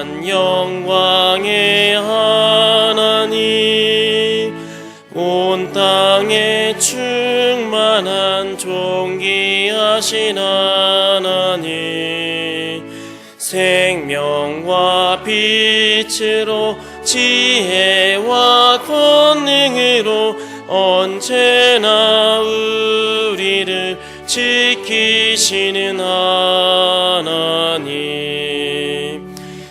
무한 영광의 하나님, 온 땅에 충만한 존귀하신 하나님, 생명과 빛으로 지혜와 권능으로 언제나 우리를 지키시는 하나님,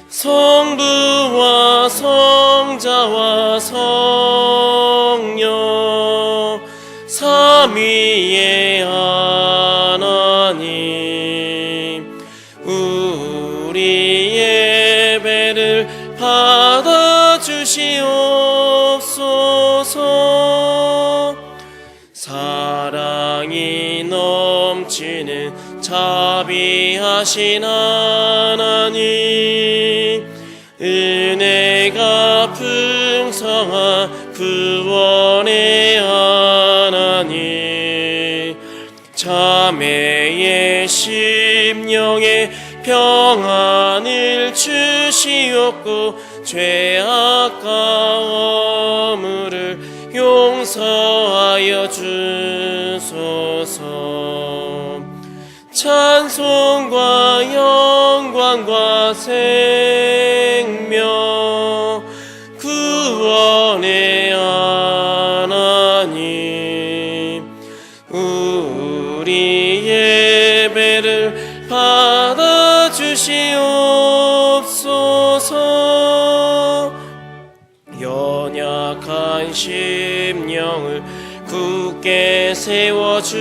성부와 성자와 성령 삼위의 하나님, 우리 예배를 받아주시옵소서. 사랑이 넘치는 자비하신 하나님, 은혜가 풍성한 구원의 하나님, 자매의 심령에 평안을 주시옵고 죄악 가오물을 용서하여 주소서. 찬송과 영광과 생명 구원의 하나님, 우리 예배를 받아주시옵소서. 연약한 심령을 굳게 세워주시고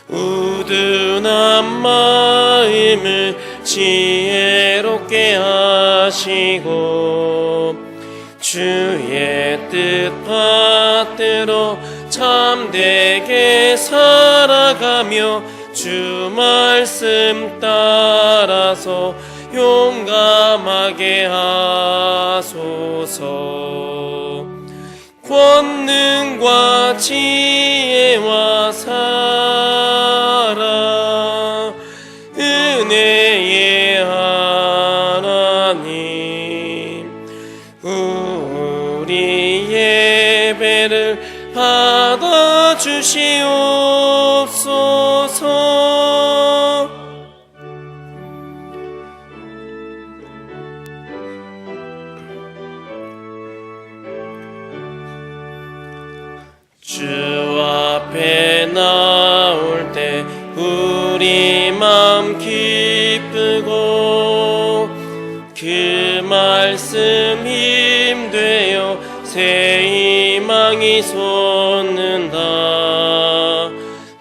우둔한 마음을 지혜롭게 하시고 주의 뜻 받들어 참되게 살아가며 주 말씀 따라서 용감하게 하소서. 권능과 지혜와 사랑 은혜의 하나님, 우리 예배를 받아주시옵소서. 주 앞에 나올 때 우리 맘 기쁘고 그 말씀 힘되어 새 희망이 솟는다.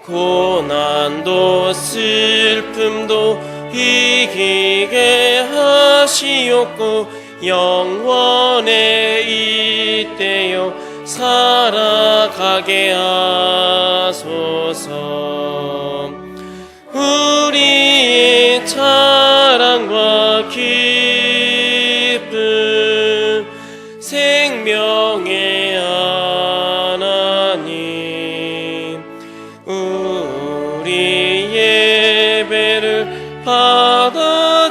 고난도 슬픔도 이기게 하시옵고 영원에 이때여 살아가게 하소서. 우리의 자랑과 기쁨 생명의 하나님, 우리 예배를 받아주시옵소서.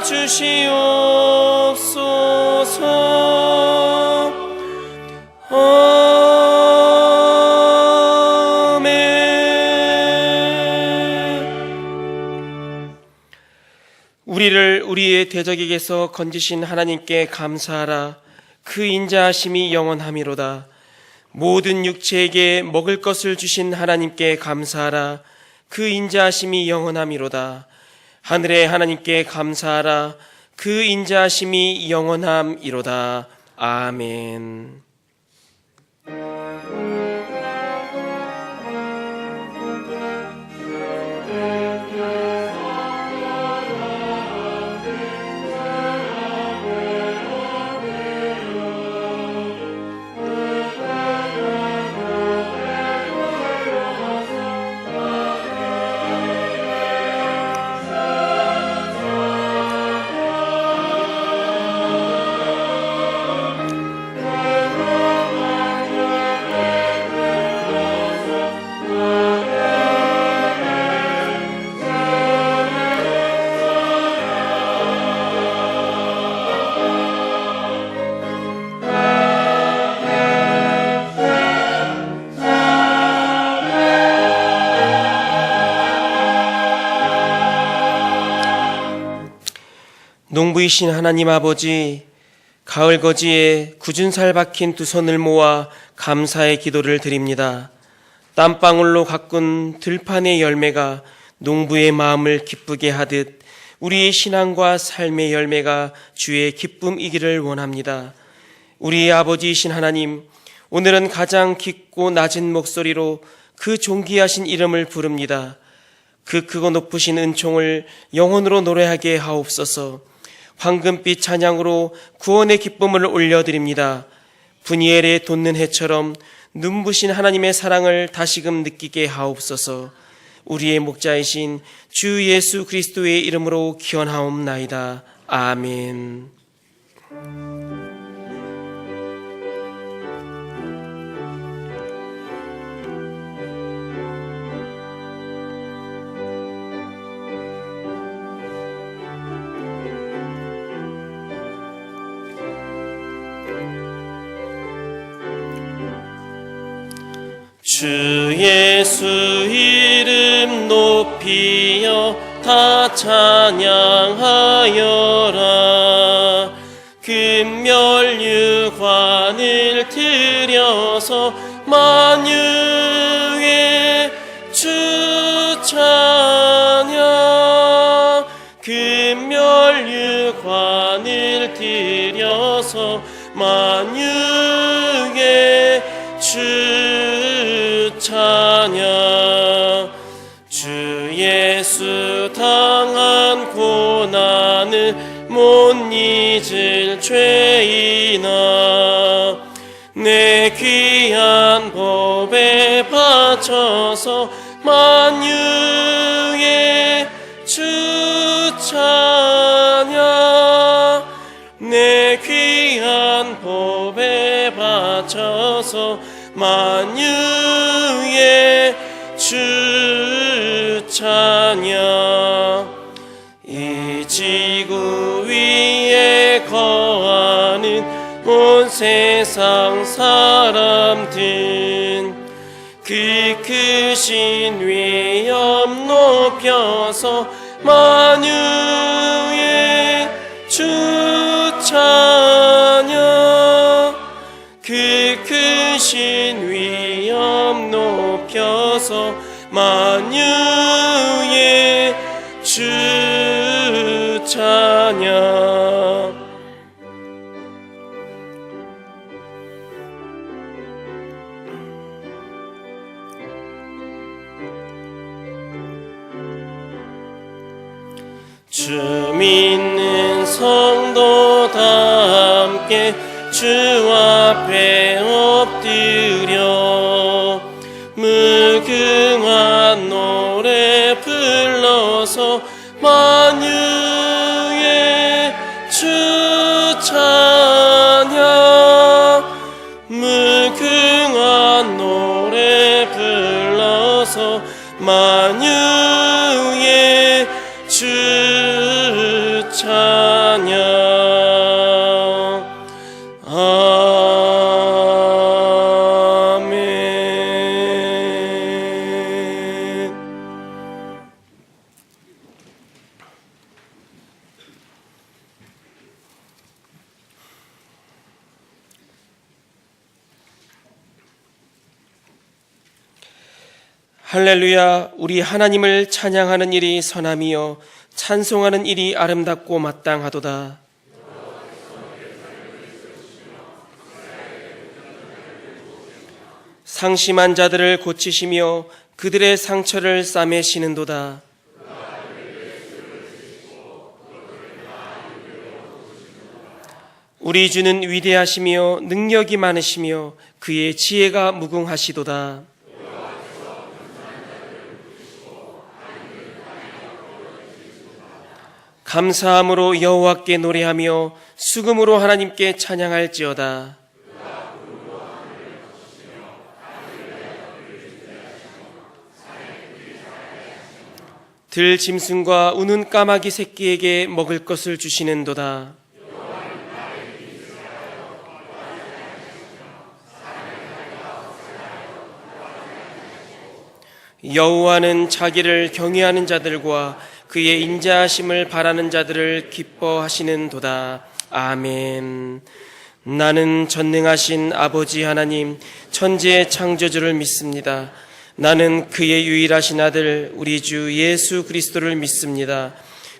우리를 우리의 대적에게서 건지신 하나님께 감사하라. 그 인자하심이 영원하미로다. 모든 육체에게 먹을 것을 주신 하나님께 감사하라. 그 인자하심이 영원하미로다. 하늘의 하나님께 감사하라. 그 인자하심이 영원함이로다. 아멘. 농부이신 하나님 아버지, 가을 거지에 굳은 살 박힌 두 손을 모아 감사의 기도를 드립니다. 땀방울로 가꾼 들판의 열매가 농부의 마음을 기쁘게 하듯 우리의 신앙과 삶의 열매가 주의 기쁨이기를 원합니다. 우리의 아버지이신 하나님, 오늘은 가장 깊고 낮은 목소리로 그 존귀하신 이름을 부릅니다. 그 크고 높으신 은총을 영혼으로 노래하게 하옵소서. 황금빛 찬양으로 구원의 기쁨을 올려드립니다. 분이엘에 돋는 해처럼 눈부신 하나님의 사랑을 다시금 느끼게 하옵소서. 우리의 목자이신 주 예수 그리스도의 이름으로 기원하옵나이다. 아멘. 주 예수 이름 높이여 다 찬양하여라. 금멸유관을 들여서 만유의 주 찬양. 금멸유관을 들여서 만유의 주 찬양. 주 예수 당한 고난을 못 잊을 죄인아, 내 귀한 법에 바쳐서 만유의 주 찬양. 내 귀한 법에 바쳐서 만유의 주 찬양. 이 지구 위에 거하는 온 세상 사람들, 그 크신 위엄 높여서 만유의 주 찬양. 그 크신 위엄 높여서 만유의 주 찬양. 주 믿는 성도 다 함께 주 앞에 엎드려 무궁한 노래 불러서 만유의 주 찬양. 무궁한 노래 불러서 만유의 주 찬양. 할렐루야. 우리 하나님을 찬양하는 일이 선함이요 찬송하는 일이 아름답고 마땅하도다. 상심한 자들을 고치시며 그들의 상처를 싸매시는도다. 우리 주는 위대하시며 능력이 많으시며 그의 지혜가 무궁하시도다. 감사함으로 여호와께 노래하며 수금으로 하나님께 찬양할지어다. 들짐승과 우는 까마귀 새끼에게 먹을 것을 주시는도다. 여호와는 자기를 경외하는 자들과 그의 인자하심을 바라는 자들을 기뻐하시는도다. 아멘. 나는 전능하신 아버지 하나님 천지의 창조주를 믿습니다. 나는 그의 유일하신 아들 우리 주 예수 그리스도를 믿습니다.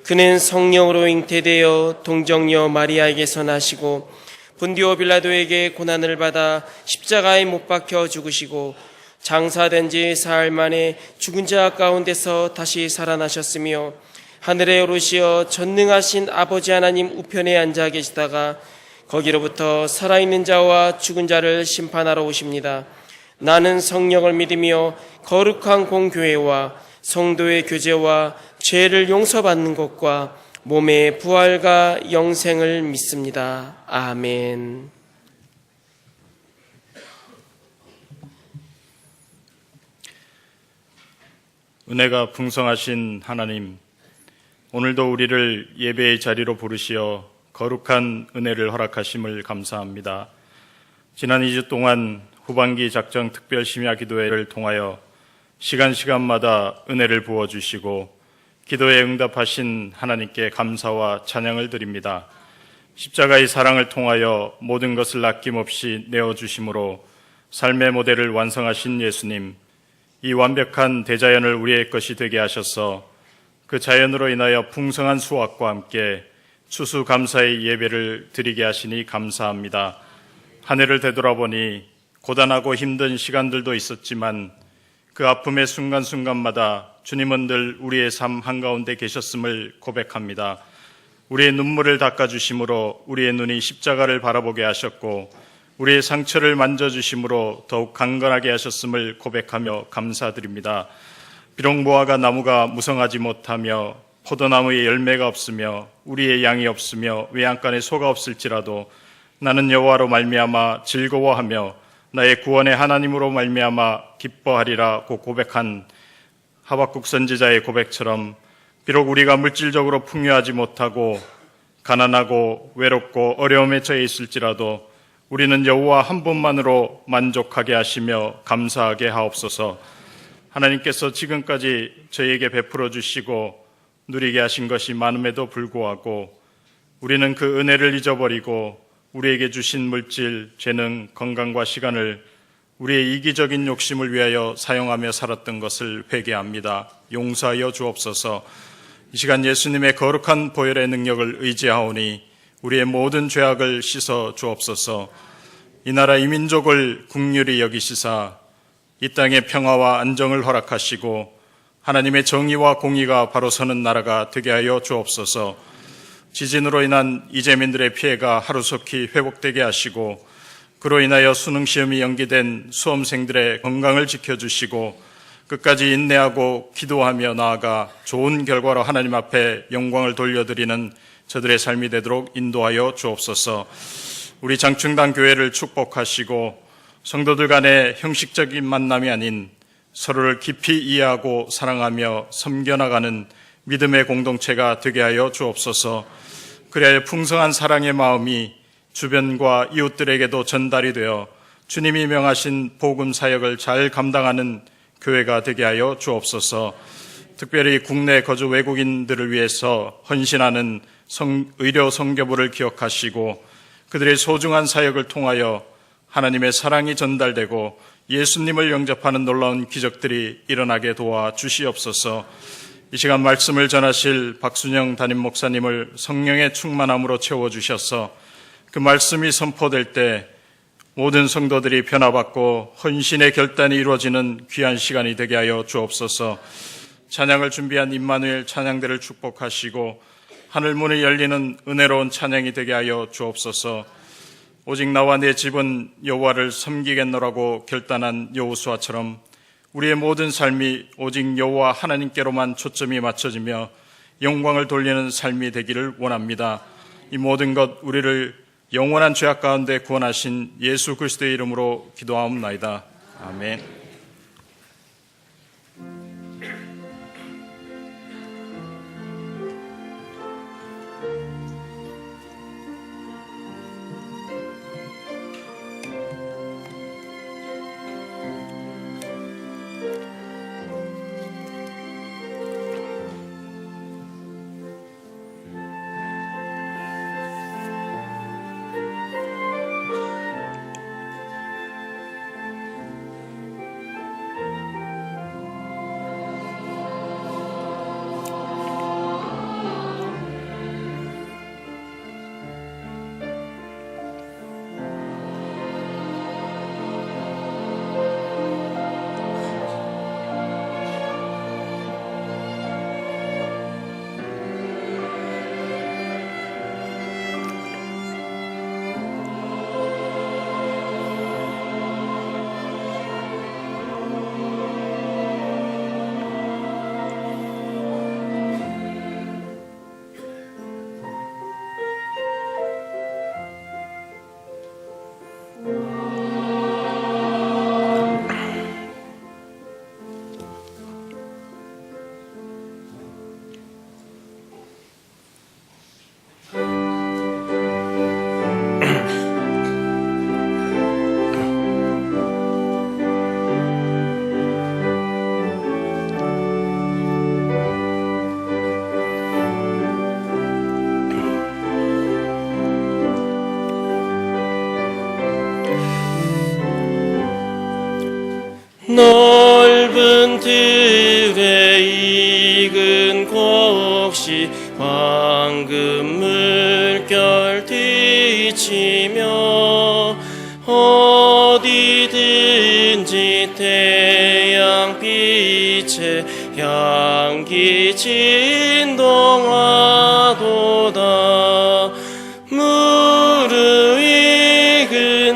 그는 성령으로 잉태되어 동정녀 마리아에게서 나시고 본디오 빌라도에게 고난을 받아 십자가에 못 박혀 죽으시고 장사된 지 사흘 만에 죽은 자 가운데서 다시 살아나셨으며 하늘에 오르시어 전능하신 아버지 하나님 우편에 앉아 계시다가 거기로부터 살아있는 자와 죽은 자를 심판하러 오십니다. 나는 성령을 믿으며 거룩한 공교회와 성도의 교제와 죄를 용서받는 것과 몸의 부활과 영생을 믿습니다. 아멘. 은혜가 풍성하신 하나님, 오늘도 우리를 예배의 자리로 부르시어 거룩한 은혜를 허락하심을 감사합니다. 지난 2주 동안 후반기 작정 특별 심야 기도회를 통하여 시간마다 은혜를 부어주시고 기도에 응답하신 하나님께 감사와 찬양을 드립니다. 십자가의 사랑을 통하여 모든 것을 아낌없이 내어주심으로 삶의 모델을 완성하신 예수님, 이 완벽한 대자연을 우리의 것이 되게 하셔서 그 자연으로 인하여 풍성한 수확과 함께 추수감사의 예배를 드리게 하시니 감사합니다. 한 해를 되돌아보니 고단하고 힘든 시간들도 있었지만 그 아픔의 순간순간마다 주님은 늘 우리의 삶 한가운데 계셨음을 고백합니다. 우리의 눈물을 닦아주심으로 우리의 눈이 십자가를 바라보게 하셨고 우리의 상처를 만져주심으로 더욱 강건하게 하셨음을 고백하며 감사드립니다. 비록 무화과 나무가 무성하지 못하며 포도나무에 열매가 없으며 우리의 양이 없으며 외양간에 소가 없을지라도 나는 여호와로 말미암아 즐거워하며 나의 구원의 하나님으로 말미암아 기뻐하리라고 고백한 하박국 선지자의 고백처럼 비록 우리가 물질적으로 풍요하지 못하고 가난하고 외롭고 어려움에 처해 있을지라도 우리는 여호와 한 분만으로 만족하게 하시며 감사하게 하옵소서. 하나님께서 지금까지 저희에게 베풀어 주시고 누리게 하신 것이 많음에도 불구하고 우리는 그 은혜를 잊어버리고 우리에게 주신 물질, 재능, 건강과 시간을 우리의 이기적인 욕심을 위하여 사용하며 살았던 것을 회개합니다. 용서하여 주옵소서. 이 시간 예수님의 거룩한 보혈의 능력을 의지하오니 우리의 모든 죄악을 씻어 주옵소서. 이 나라 이 민족을 긍휼히 여기시사 이 땅의 평화와 안정을 허락하시고 하나님의 정의와 공의가 바로 서는 나라가 되게 하여 주옵소서. 지진으로 인한 이재민들의 피해가 하루속히 회복되게 하시고 그로 인하여 수능시험이 연기된 수험생들의 건강을 지켜주시고 끝까지 인내하고 기도하며 나아가 좋은 결과로 하나님 앞에 영광을 돌려드리는 저들의 삶이 되도록 인도하여 주옵소서. 우리 장충당 교회를 축복하시고 성도들 간의 형식적인 만남이 아닌 서로를 깊이 이해하고 사랑하며 섬겨나가는 믿음의 공동체가 되게 하여 주옵소서. 그래야 풍성한 사랑의 마음이 주변과 이웃들에게도 전달이 되어 주님이 명하신 복음 사역을 잘 감당하는 교회가 되게 하여 주옵소서. 특별히 국내 거주 외국인들을 위해서 헌신하는 의료 선교부를 기억하시고 그들의 소중한 사역을 통하여 하나님의 사랑이 전달되고 예수님을 영접하는 놀라운 기적들이 일어나게 도와 주시옵소서. 이 시간 말씀을 전하실 박순영 담임 목사님을 성령의 충만함으로 채워주셔서 그 말씀이 선포될 때 모든 성도들이 변화받고 헌신의 결단이 이루어지는 귀한 시간이 되게 하여 주옵소서. 찬양을 준비한 임마누엘 찬양대를 축복하시고 하늘문이 열리는 은혜로운 찬양이 되게 하여 주옵소서. 오직 나와 내 집은 여호와를 섬기겠노라고 결단한 여호수아처럼 우리의 모든 삶이 오직 여호와 하나님께로만 초점이 맞춰지며 영광을 돌리는 삶이 되기를 원합니다. 이 모든 것 우리를 영원한 죄악 가운데 구원하신 예수 그리스도의 이름으로 기도하옵나이다. 아멘. 넓은 들에 익은 곡식 황금 물결 뒤치며 어디든지 태양빛에 향기 진동하도다. 무르익은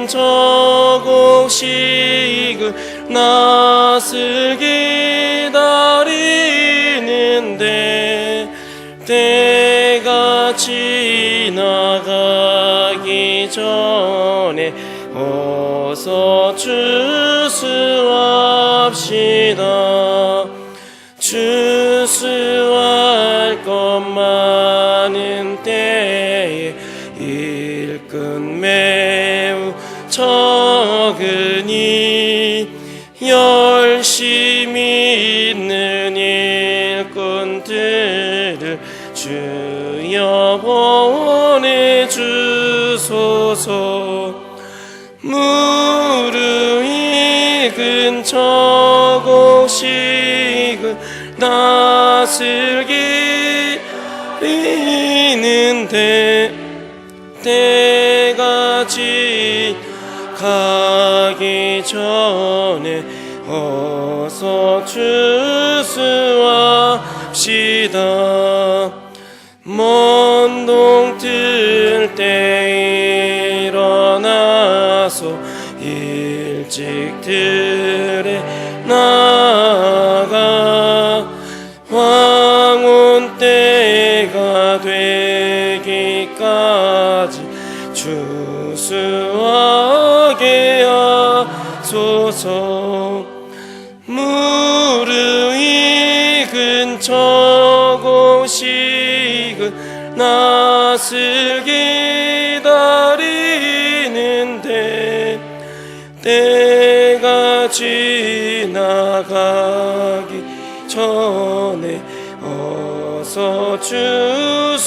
저 곡식을 낫을 기다리는데 때가 지나가기 전에 어서 추수합시다. 추수할 것 많은 때에 일꾼 매우 적으니 열심히 있는 일꾼들을 주여 보내주소서. 무르익은 저 곡식을 낫을 기리는데 때가 지나가기 전에 어서 추수합시다. 먼 동틀 때 일어나서 일찍 들에 나가 황혼 때가 되기까지 추수하게 하소서. 무르익은 저 곡식을 낫을 기다리는데 때가 지나가기 전에 어서 추수합시다.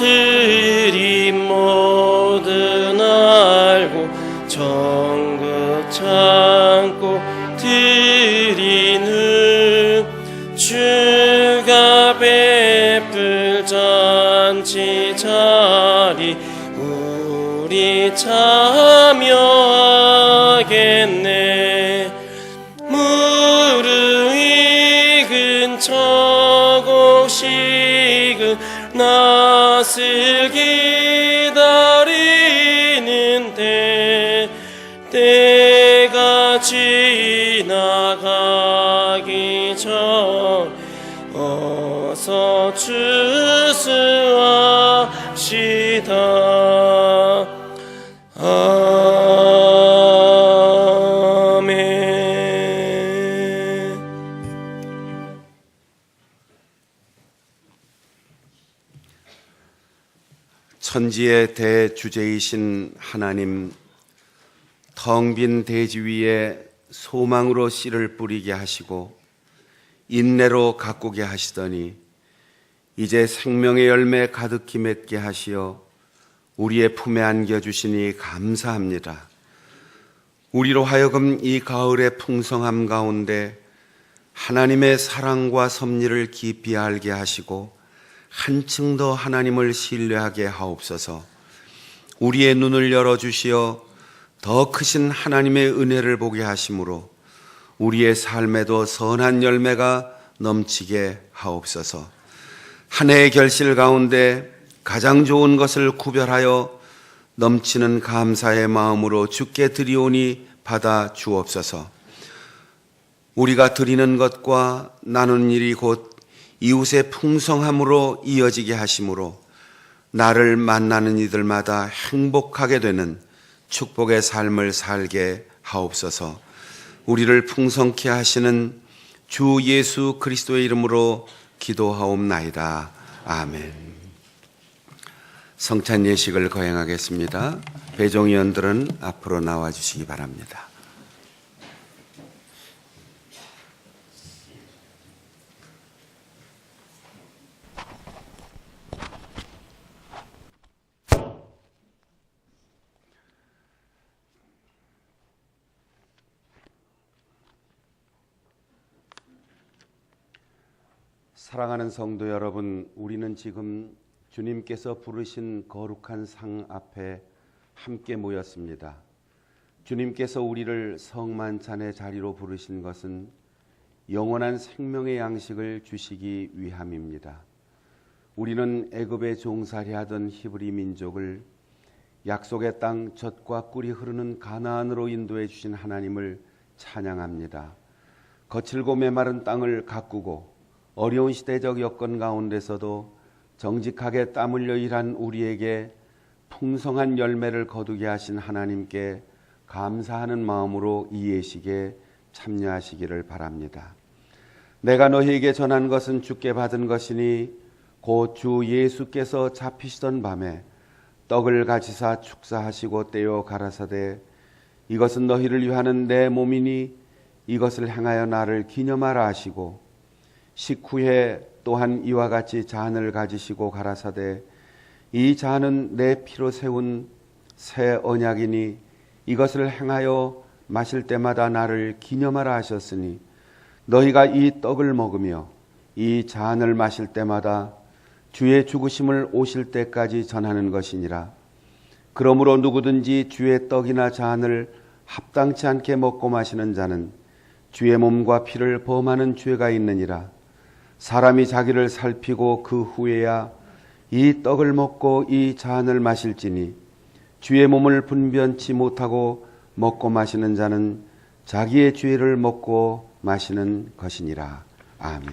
거둬들이 모든 알고 정그 참고 드리는 주가 베풀 잔치 자리 우리 참여하겠네. 무르익은 저 곡식은 낫을 기다리는데 때가 지나가기 전 어서 추수합시다. 천지의 대주제이신 하나님, 텅 빈 대지 위에 소망으로 씨를 뿌리게 하시고 인내로 가꾸게 하시더니 이제 생명의 열매 가득히 맺게 하시어 우리의 품에 안겨주시니 감사합니다. 우리로 하여금 이 가을의 풍성함 가운데 하나님의 사랑과 섭리를 깊이 알게 하시고 한층 더 하나님을 신뢰하게 하옵소서. 우리의 눈을 열어주시어 더 크신 하나님의 은혜를 보게 하심으로 우리의 삶에도 선한 열매가 넘치게 하옵소서. 한 해의 결실 가운데 가장 좋은 것을 구별하여 넘치는 감사의 마음으로 주께 드리오니 받아 주옵소서. 우리가 드리는 것과 나누는 일이 곧 이웃의 풍성함으로 이어지게 하심으로 나를 만나는 이들마다 행복하게 되는 축복의 삶을 살게 하옵소서. 우리를 풍성케 하시는 주 예수 그리스도의 이름으로 기도하옵나이다. 아멘. 성찬 예식을 거행하겠습니다. 배종위원들은 앞으로 나와 주시기 바랍니다. 사랑하는 성도 여러분, 우리는 지금 주님께서 부르신 거룩한 상 앞에 함께 모였습니다. 주님께서 우리를 성만찬의 자리로 부르신 것은 영원한 생명의 양식을 주시기 위함입니다. 우리는 애굽에 종살이 하던 히브리 민족을 약속의 땅 젖과 꿀이 흐르는 가나안으로 인도해 주신 하나님을 찬양합니다. 거칠고 메마른 땅을 가꾸고 어려운 시대적 여건 가운데서도 정직하게 땀 흘려 일한 우리에게 풍성한 열매를 거두게 하신 하나님께 감사하는 마음으로 이 예식에 참여하시기를 바랍니다. 내가 너희에게 전한 것은 주께 받은 것이니 곧 주 예수께서 잡히시던 밤에 떡을 가지사 축사하시고 떼어 가라사대 이것은 너희를 위하는 내 몸이니 이것을 행하여 나를 기념하라 하시고 식후에 또한 이와 같이 잔을 가지시고 가라사대 이 잔은 내 피로 세운 새 언약이니 이것을 행하여 마실 때마다 나를 기념하라 하셨으니 너희가 이 떡을 먹으며 이 잔을 마실 때마다 주의 죽으심을 오실 때까지 전하는 것이니라. 그러므로 누구든지 주의 떡이나 잔을 합당치 않게 먹고 마시는 자는 주의 몸과 피를 범하는 죄가 있느니라. 사람이 자기를 살피고 그 후에야 이 떡을 먹고 이 잔을 마실지니 주의 몸을 분변치 못하고 먹고 마시는 자는 자기의 죄를 먹고 마시는 것이니라. 아멘.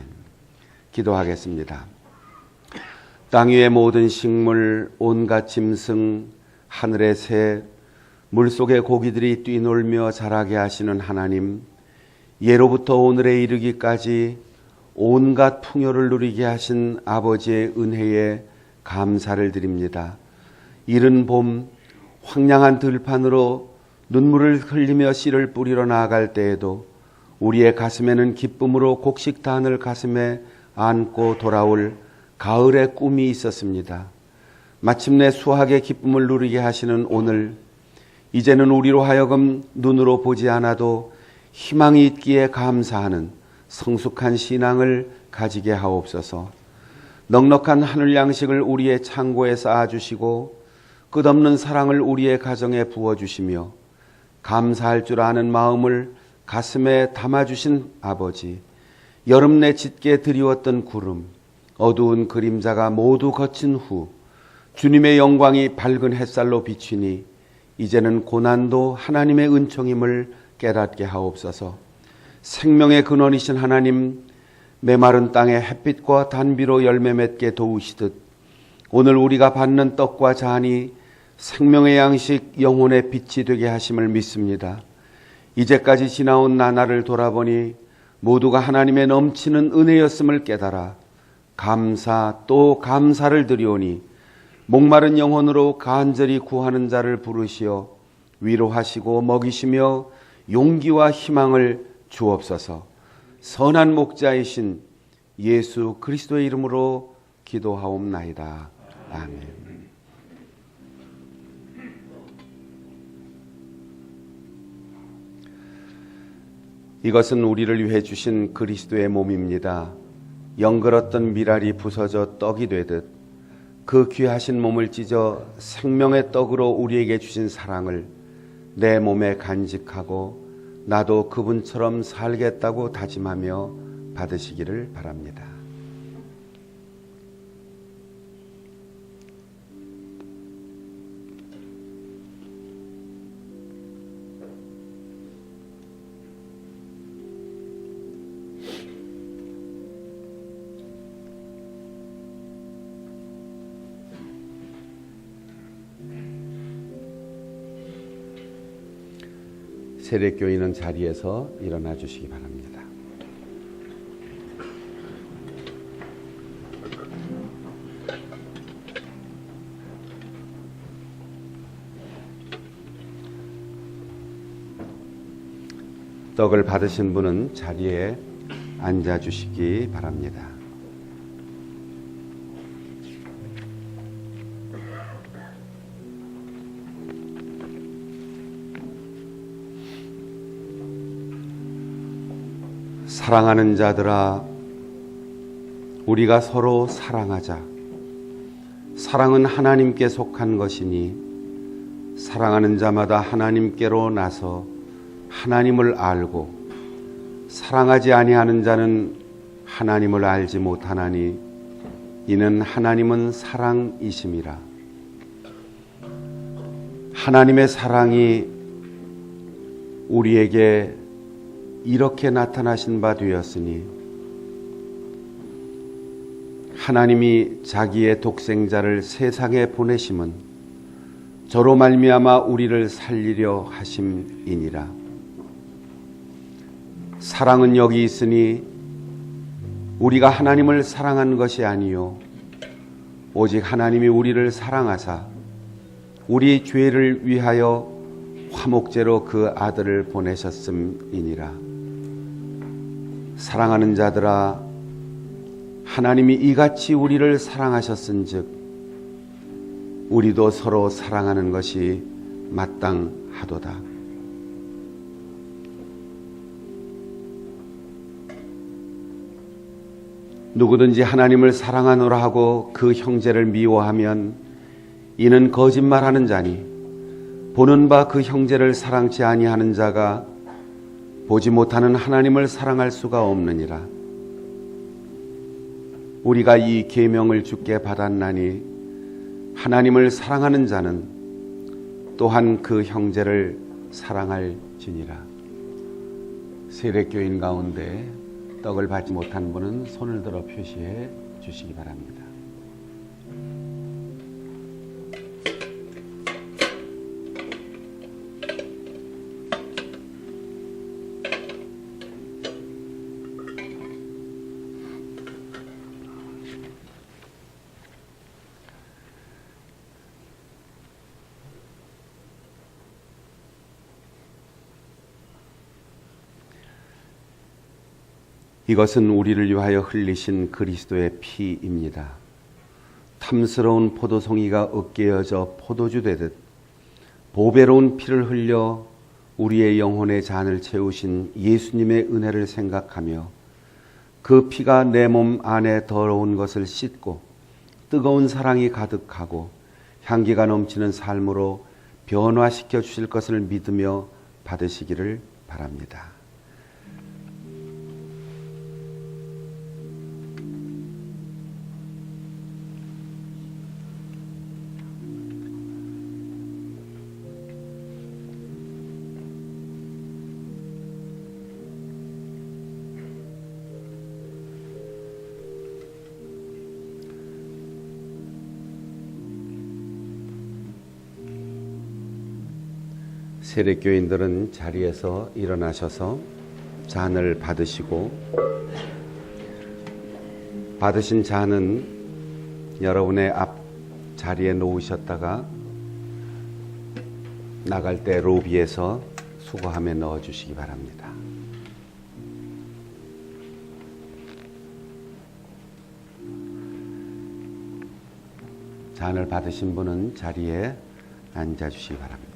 기도하겠습니다. 땅 위의 모든 식물, 온갖 짐승, 하늘의 새, 물속의 고기들이 뛰놀며 자라게 하시는 하나님, 예로부터 오늘에 이르기까지 온갖 풍요를 누리게 하신 아버지의 은혜에 감사를 드립니다. 이른 봄 황량한 들판으로 눈물을 흘리며 씨를 뿌리러 나아갈 때에도 우리의 가슴에는 기쁨으로 곡식단을 가슴에 안고 돌아올 가을의 꿈이 있었습니다. 마침내 수확의 기쁨을 누리게 하시는 오늘, 이제는 우리로 하여금 눈으로 보지 않아도 희망이 있기에 감사하는 성숙한 신앙을 가지게 하옵소서. 넉넉한 하늘 양식을 우리의 창고에 쌓아주시고 끝없는 사랑을 우리의 가정에 부어주시며 감사할 줄 아는 마음을 가슴에 담아주신 아버지, 여름내 짙게 드리웠던 구름, 어두운 그림자가 모두 거친 후 주님의 영광이 밝은 햇살로 비치니 이제는 고난도 하나님의 은총임을 깨닫게 하옵소서. 생명의 근원이신 하나님, 메마른 땅에 햇빛과 단비로 열매 맺게 도우시듯 오늘 우리가 받는 떡과 잔이 생명의 양식 영혼의 빛이 되게 하심을 믿습니다. 이제까지 지나온 나날을 돌아보니 모두가 하나님의 넘치는 은혜였음을 깨달아 감사 또 감사를 드리오니 목마른 영혼으로 간절히 구하는 자를 부르시어 위로하시고 먹이시며 용기와 희망을 주옵소서. 선한 목자이신 예수 그리스도의 이름으로 기도하옵나이다. 아멘. 이것은 우리를 위해 주신 그리스도의 몸입니다. 영걸었던 미랄이 부서져 떡이 되듯 그 귀하신 몸을 찢어 생명의 떡으로 우리에게 주신 사랑을 내 몸에 간직하고 나도 그분처럼 살겠다고 다짐하며 받으시기를 바랍니다. 세례교인은 자리에서 일어나 주시기 바랍니다. 떡을 받으신 분은 자리에 앉아 주시기 바랍니다. 사랑하는 자들아, 우리가 서로 사랑하자. 사랑은 하나님께 속한 것이니 사랑하는 자마다 하나님께로 나서 하나님을 알고 사랑하지 아니하는 자는 하나님을 알지 못하나니 이는 하나님은 사랑이심이라. 하나님의 사랑이 우리에게 이렇게 나타나신 바 되었으니 하나님이 자기의 독생자를 세상에 보내심은 저로 말미암아 우리를 살리려 하심이니라. 사랑은 여기 있으니 우리가 하나님을 사랑한 것이 아니요 오직 하나님이 우리를 사랑하사 우리 죄를 위하여 화목제로 그 아들을 보내셨음이니라. 사랑하는 자들아, 하나님이 이같이 우리를 사랑하셨은즉 우리도 서로 사랑하는 것이 마땅하도다. 누구든지 하나님을 사랑하노라 하고 그 형제를 미워하면 이는 거짓말하는 자니 보는 바 그 형제를 사랑치 아니하는 자가 보지 못하는 하나님을 사랑할 수가 없느니라. 우리가 이 계명을 주께 받았나니 하나님을 사랑하는 자는 또한 그 형제를 사랑할지니라. 세례교인 가운데 떡을 받지 못한 분은 손을 들어 표시해 주시기 바랍니다. 이것은 우리를 위하여 흘리신 그리스도의 피입니다. 탐스러운 포도송이가 으깨어져 포도주 되듯 보배로운 피를 흘려 우리의 영혼의 잔을 채우신 예수님의 은혜를 생각하며 그 피가 내 몸 안에 더러운 것을 씻고 뜨거운 사랑이 가득하고 향기가 넘치는 삶으로 변화시켜 주실 것을 믿으며 받으시기를 바랍니다. 세례교인들은 자리에서 일어나셔서 잔을 받으시고 받으신 잔은 여러분의 앞 자리에 놓으셨다가 나갈 때 로비에서 수거함에 넣어주시기 바랍니다. 잔을 받으신 분은 자리에 앉아주시기 바랍니다.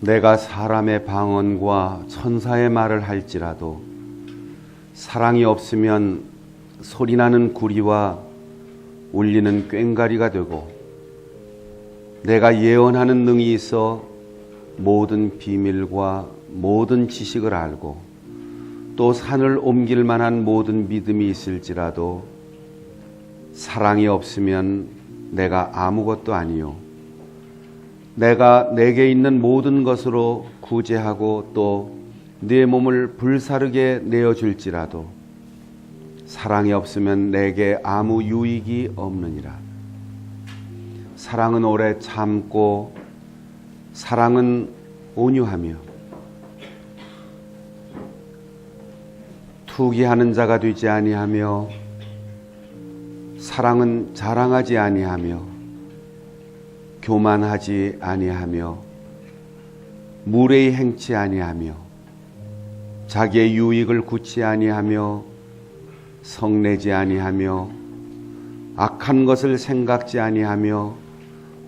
내가 사람의 방언과 천사의 말을 할지라도 사랑이 없으면 소리나는 구리와 울리는 꽹과리가 되고 내가 예언하는 능이 있어 모든 비밀과 모든 지식을 알고 또 산을 옮길 만한 모든 믿음이 있을지라도 사랑이 없으면 내가 아무것도 아니요 내가 내게 있는 모든 것으로 구제하고 또 네 몸을 불사르게 내어줄지라도 사랑이 없으면 내게 아무 유익이 없느니라. 사랑은 오래 참고 사랑은 온유하며 투기하는 자가 되지 아니하며 사랑은 자랑하지 아니하며 교만하지 아니하며 무례히 행치 아니하며 자기의 유익을 굳지 아니하며 성내지 아니하며 악한 것을 생각지 아니하며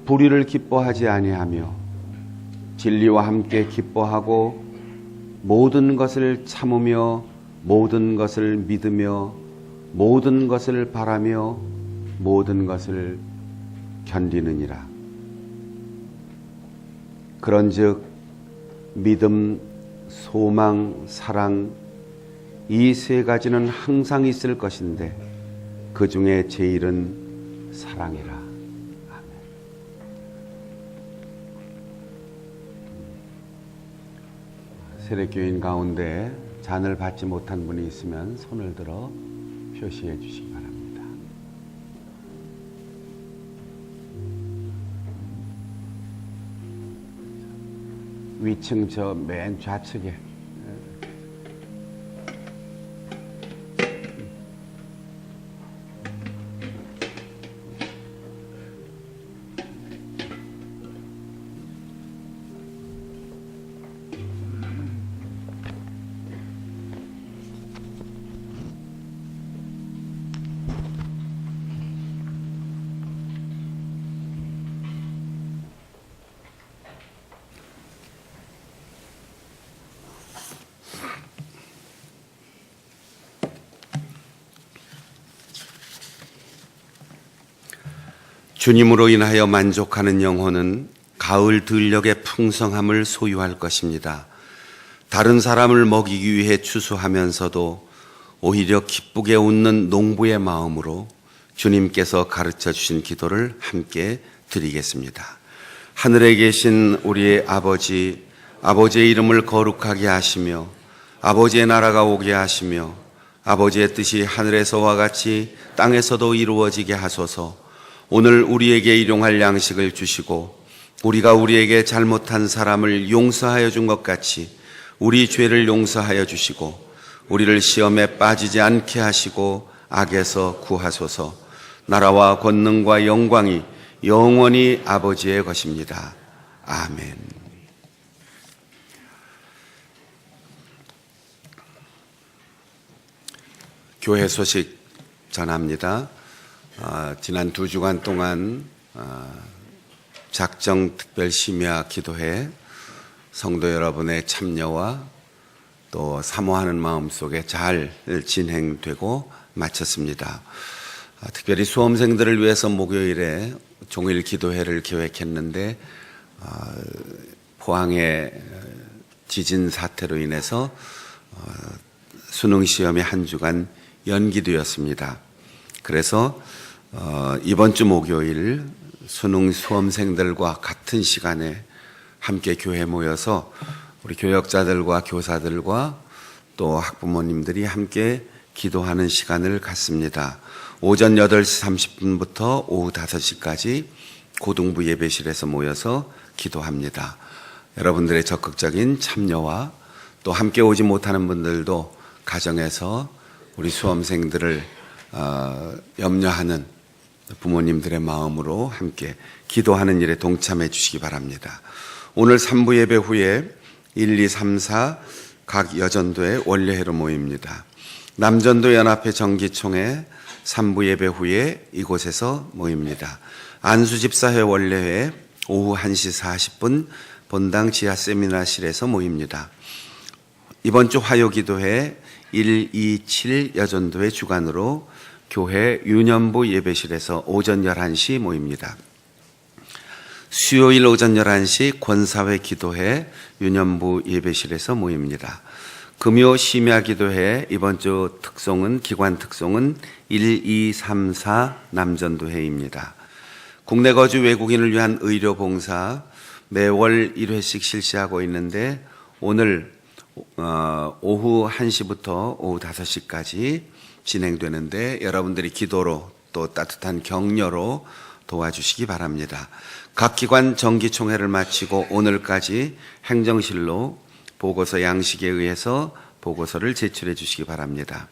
불의를 기뻐하지 아니하며 진리와 함께 기뻐하고 모든 것을 참으며 모든 것을 믿으며 모든 것을 바라며 모든 것을 견디느니라. 그런즉 믿음, 소망, 사랑 이 세 가지는 항상 있을 것인데 그 중에 제일은 사랑이라. 아멘. 세례교인 가운데 잔을 받지 못한 분이 있으면 손을 들어 표시해 주시기 바랍니다. 위층 저 맨 좌측에 주님으로 인하여 만족하는 영혼은 가을 들녘의 풍성함을 소유할 것입니다. 다른 사람을 먹이기 위해 추수하면서도 오히려 기쁘게 웃는 농부의 마음으로 주님께서 가르쳐 주신 기도를 함께 드리겠습니다. 하늘에 계신 우리의 아버지, 아버지의 이름을 거룩하게 하시며 아버지의 나라가 오게 하시며 아버지의 뜻이 하늘에서와 같이 땅에서도 이루어지게 하소서. 오늘 우리에게 일용할 양식을 주시고 우리가 우리에게 잘못한 사람을 용서하여 준 것 같이 우리 죄를 용서하여 주시고 우리를 시험에 빠지지 않게 하시고 악에서 구하소서. 나라와 권능과 영광이 영원히 아버지의 것입니다. 아멘. 교회 소식 전합니다. 지난 2주간 동안 작정 특별 심야 기도회 성도 여러분의 참여와 또 사모하는 마음 속에 잘 진행되고 마쳤습니다. 특별히 수험생들을 위해서 목요일에 종일 기도회를 계획했는데 포항의 지진 사태로 인해서 수능 시험이 한 주간 연기되었습니다. 그래서 이번 주 목요일 수능 수험생들과 같은 시간에 함께 교회에 모여서 우리 교역자들과 교사들과 또 학부모님들이 함께 기도하는 시간을 갖습니다. 오전 8시 30분부터 오후 5시까지 고등부 예배실에서 모여서 기도합니다. 여러분들의 적극적인 참여와 또 함께 오지 못하는 분들도 가정에서 우리 수험생들을 염려하는 부모님들의 마음으로 함께 기도하는 일에 동참해 주시기 바랍니다. 오늘 3부 예배 후에 1, 2, 3, 4 각 여전도의 원례회로 모입니다. 남전도 연합회 정기총회 3부 예배 후에 이곳에서 모입니다. 안수집사회 원례회 오후 1시 40분 본당 지하 세미나실에서 모입니다. 이번 주 화요기도회 1, 2, 7 여전도의 주관으로 교회 유년부 예배실에서 오전 11시 모입니다. 수요일 오전 11시 권사회 기도회 유년부 예배실에서 모입니다. 금요 심야 기도회 이번 주 특송은 기관 특송은 1, 2, 3, 4 남전도회입니다. 국내 거주 외국인을 위한 의료 봉사 매월 1회씩 실시하고 있는데 오늘 오후 1시부터 오후 5시까지 진행되는데 여러분들이 기도로 또 따뜻한 격려로 도와주시기 바랍니다. 각 기관 정기총회를 마치고 오늘까지 행정실로 보고서 양식에 의해서 보고서를 제출해 주시기 바랍니다.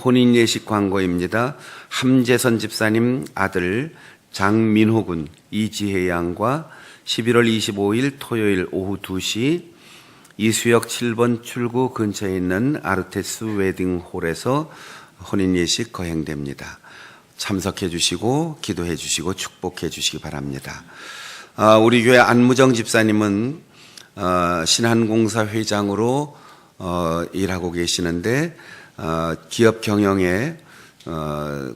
혼인예식 광고입니다. 함재선 집사님 아들 장민호 군 이지혜 양과 11월 25일 토요일 오후 2시 이수역 7번 출구 근처에 있는 아르테스 웨딩홀에서 혼인 예식 거행됩니다. 참석해 주시고 기도해 주시고 축복해 주시기 바랍니다. 우리 교회 안무정 집사님은 신한공사 회장으로 일하고 계시는데 기업 경영에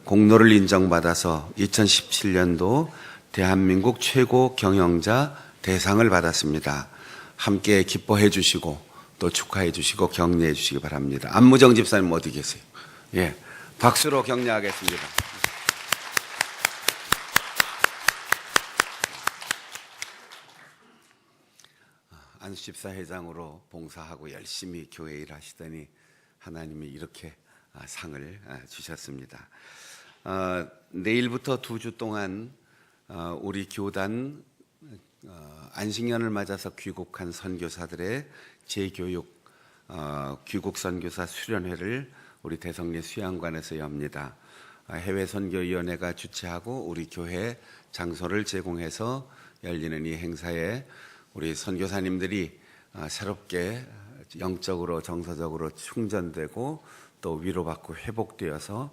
공로를 인정받아서 2017년도 대한민국 최고 경영자 대상을 받았습니다. 함께 기뻐해 주시고 또 축하해 주시고 격려해 주시기 바랍니다. 안무정 집사님 어디 계세요? 예, 박수로 격려하겠습니다. 안수 집사 회장으로 봉사하고 열심히 교회 일하시더니 하나님이 이렇게 상을 주셨습니다. 내일부터 2주 동안 우리 교단 안식년을 맞아서 귀국한 선교사들의 재교육 귀국 선교사 수련회를 우리 대성리 수양관에서 엽니다. 해외 선교위원회가 주최하고 우리 교회 장소를 제공해서 열리는 이 행사에 우리 선교사님들이 새롭게 영적으로 정서적으로 충전되고 또 위로받고 회복되어서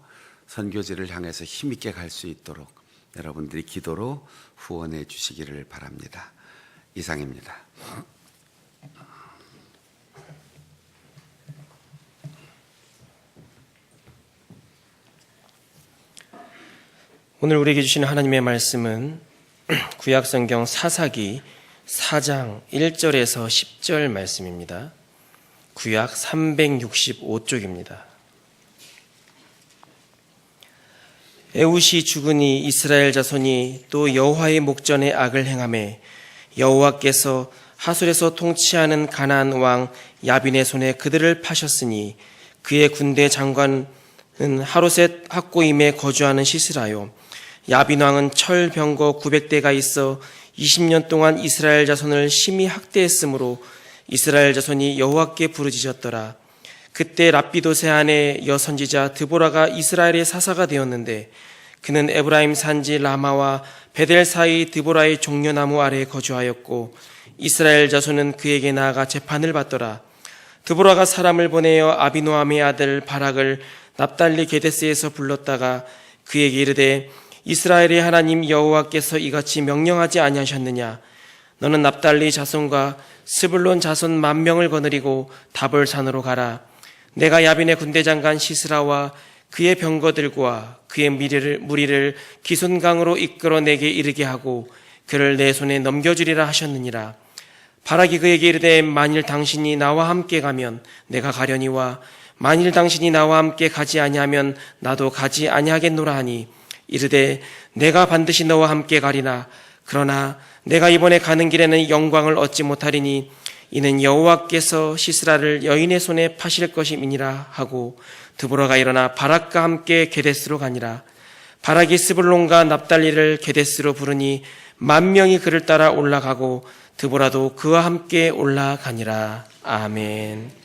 선교지를 향해서 힘있게 갈 수 있도록 여러분들이 기도로 후원해 주시기를 바랍니다. 이상입니다. 오늘 우리에게 주시는 하나님의 말씀은 구약성경 사사기 4장 1절에서 10절 말씀입니다. 구약 365쪽입니다. 에훗이 죽으니 이스라엘 자손이 또 여호와의 목전에 악을 행하매 여호와께서 하술에서 통치하는 가나안 왕 야빈의 손에 그들을 파셨으니 그의 군대 장관은 하로셋 학고임에 거주하는 시스라요. 야빈 왕은 철 병거 900대가 있어 20년 동안 이스라엘 자손을 심히 학대했으므로 이스라엘 자손이 여호와께 부르짖었더라. 그때 랍비도세 아내 여선지자 드보라가 이스라엘의 사사가 되었는데 그는 에브라임 산지 라마와 베델 사이 드보라의 종려나무 아래에 거주하였고 이스라엘 자손은 그에게 나아가 재판을 받더라. 드보라가 사람을 보내어 아비노함의 아들 바락을 납달리 게데스에서 불렀다가 그에게 이르되 이스라엘의 하나님 여호와께서 이같이 명령하지 아니하셨느냐? 너는 납달리 자손과 스불론 자손 10,000명을 거느리고 다볼산으로 가라. 내가 야빈의 군대장관 시스라와 그의 병거들과 그의 무리를 기손강으로 이끌어 내게 이르게 하고 그를 내 손에 넘겨주리라 하셨느니라. 바락이 그에게 이르되 만일 당신이 나와 함께 가면 내가 가려니와 만일 당신이 나와 함께 가지 아니하면 나도 가지 아니하겠노라 하니 이르되 내가 반드시 너와 함께 가리나 그러나 내가 이번에 가는 길에는 영광을 얻지 못하리니 이는 여호와께서 시스라를 여인의 손에 파실 것임이니라 하고 드보라가 일어나 바락과 함께 게데스로 가니라. 바락이 스불론과 납달리를 게데스로 부르니 10,000명이 그를 따라 올라가고 드보라도 그와 함께 올라가니라. 아멘.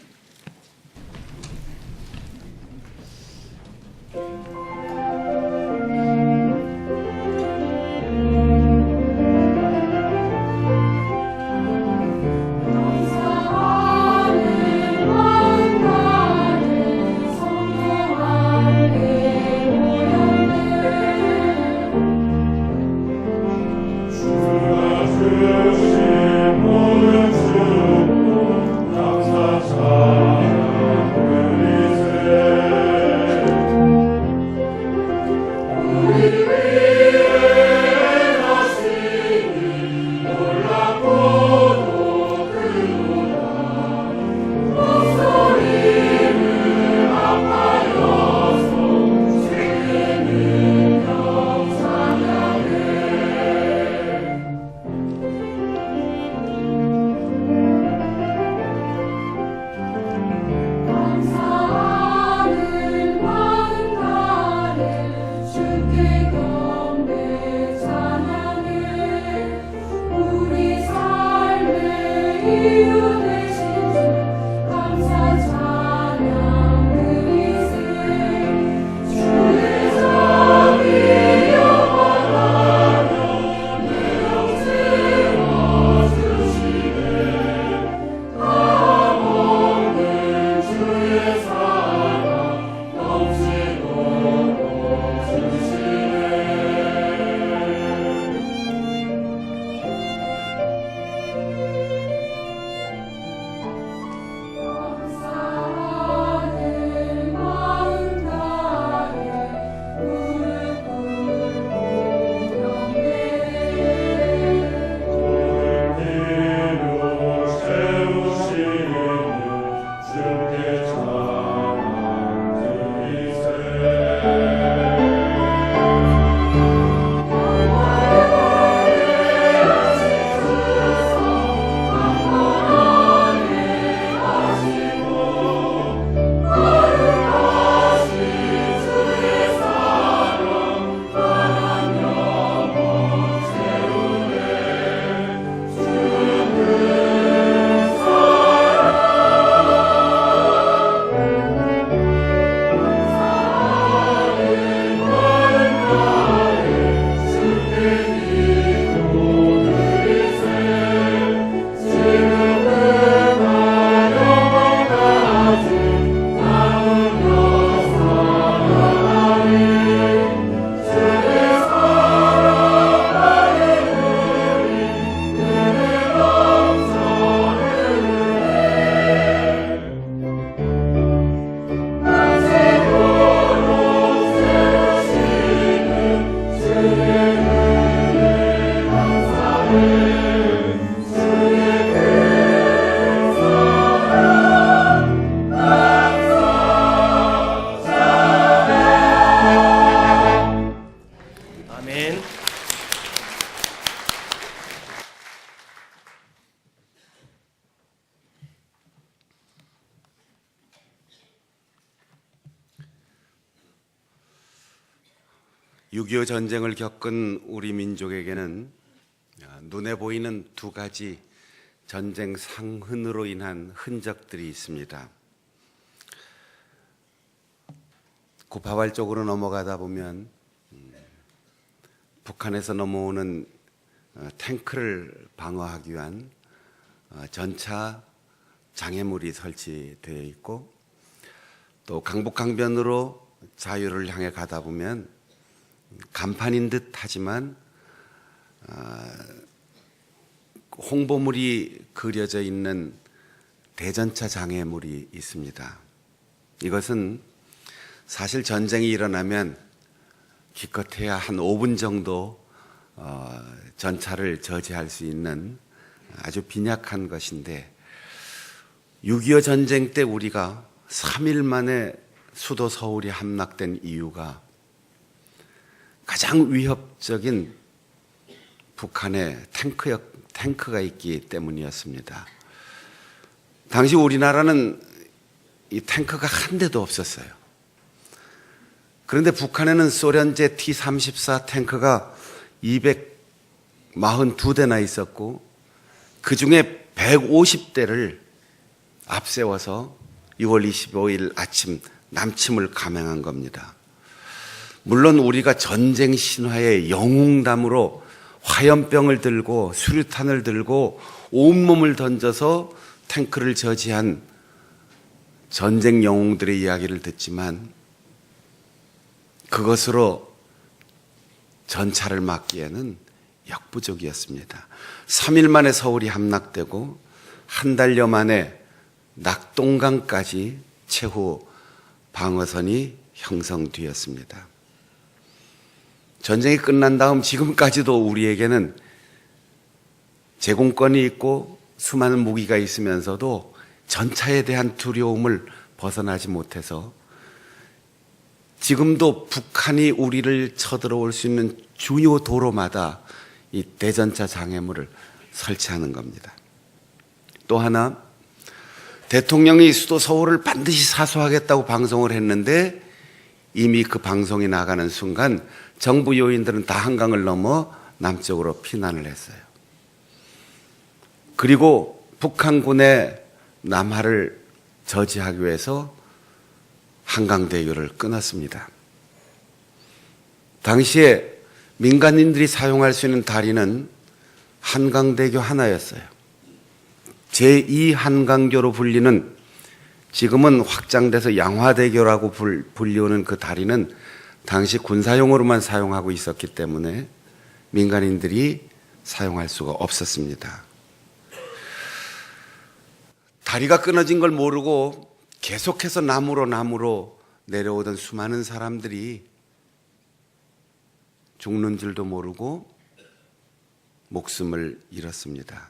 6.25 전쟁을 겪은 우리 민족에게는 눈에 보이는 두 가지 전쟁 상흔으로 인한 흔적들이 있습니다. 구파발 쪽으로 넘어가다 보면 북한에서 넘어오는 탱크를 방어하기 위한 전차 장애물이 설치되어 있고, 또 강북강변으로 자유를 향해 가다 보면 간판인 듯 하지만 홍보물이 그려져 있는 대전차 장애물이 있습니다. 이것은 사실 전쟁이 일어나면 기껏해야 한 5분 정도 전차를 저지할 수 있는 아주 빈약한 것인데, 6.25 전쟁 때 우리가 3일 만에 수도 서울이 함락된 이유가 가장 위협적인 북한의 탱크가 있기 때문이었습니다. 당시 우리나라는 이 탱크가 한 대도 없었어요. 그런데 북한에는 소련제 T-34 탱크가 242대나 있었고, 그 중에 150대를 앞세워서 6월 25일 아침 남침을 감행한 겁니다. 물론 우리가 전쟁 신화의 영웅담으로 화염병을 들고 수류탄을 들고 온몸을 던져서 탱크를 저지한 전쟁 영웅들의 이야기를 듣지만, 그것으로 전차를 막기에는 역부족이었습니다. 3일 만에 서울이 함락되고 한 달여 만에 낙동강까지 최후 방어선이 형성되었습니다. 전쟁이 끝난 다음 지금까지도 우리에게는 제공권이 있고 수많은 무기가 있으면서도 전차에 대한 두려움을 벗어나지 못해서 지금도 북한이 우리를 쳐들어올 수 있는 주요 도로마다 이 대전차 장애물을 설치하는 겁니다. 또 하나, 대통령이 수도 서울을 반드시 사수하겠다고 방송을 했는데 이미 그 방송이 나가는 순간 정부 요인들은 다 한강을 넘어 남쪽으로 피난을 했어요. 그리고 북한군의 남하를 저지하기 위해서 한강대교를 끊었습니다. 당시에 민간인들이 사용할 수 있는 다리는 한강대교 하나였어요. 제2한강교로 불리는, 지금은 확장돼서 양화대교라고 불리우는 그 다리는 당시 군사용으로만 사용하고 있었기 때문에 민간인들이 사용할 수가 없었습니다. 다리가 끊어진 걸 모르고 계속해서 나무로 내려오던 수많은 사람들이 죽는 줄도 모르고 목숨을 잃었습니다.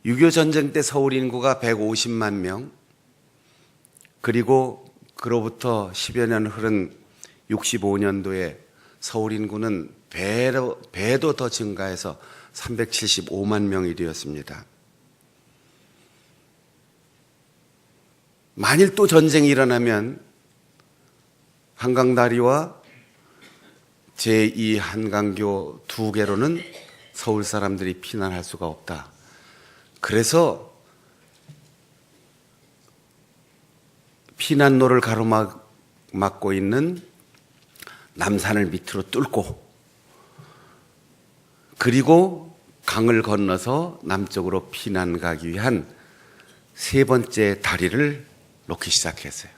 6.25 전쟁 때 서울 인구가 150만 명, 그리고 그로부터 10여 년 흐른 65년도에 서울 인구는 배도 더 증가해서 375만 명이 되었습니다. 만일 또 전쟁이 일어나면 한강다리와 제2한강교 두 개로는 서울 사람들이 피난할 수가 없다. 그래서 피난로를 가로막고 있는 남산을 밑으로 뚫고, 그리고 강을 건너서 남쪽으로 피난 가기 위한 세 번째 다리를 놓기 시작했어요.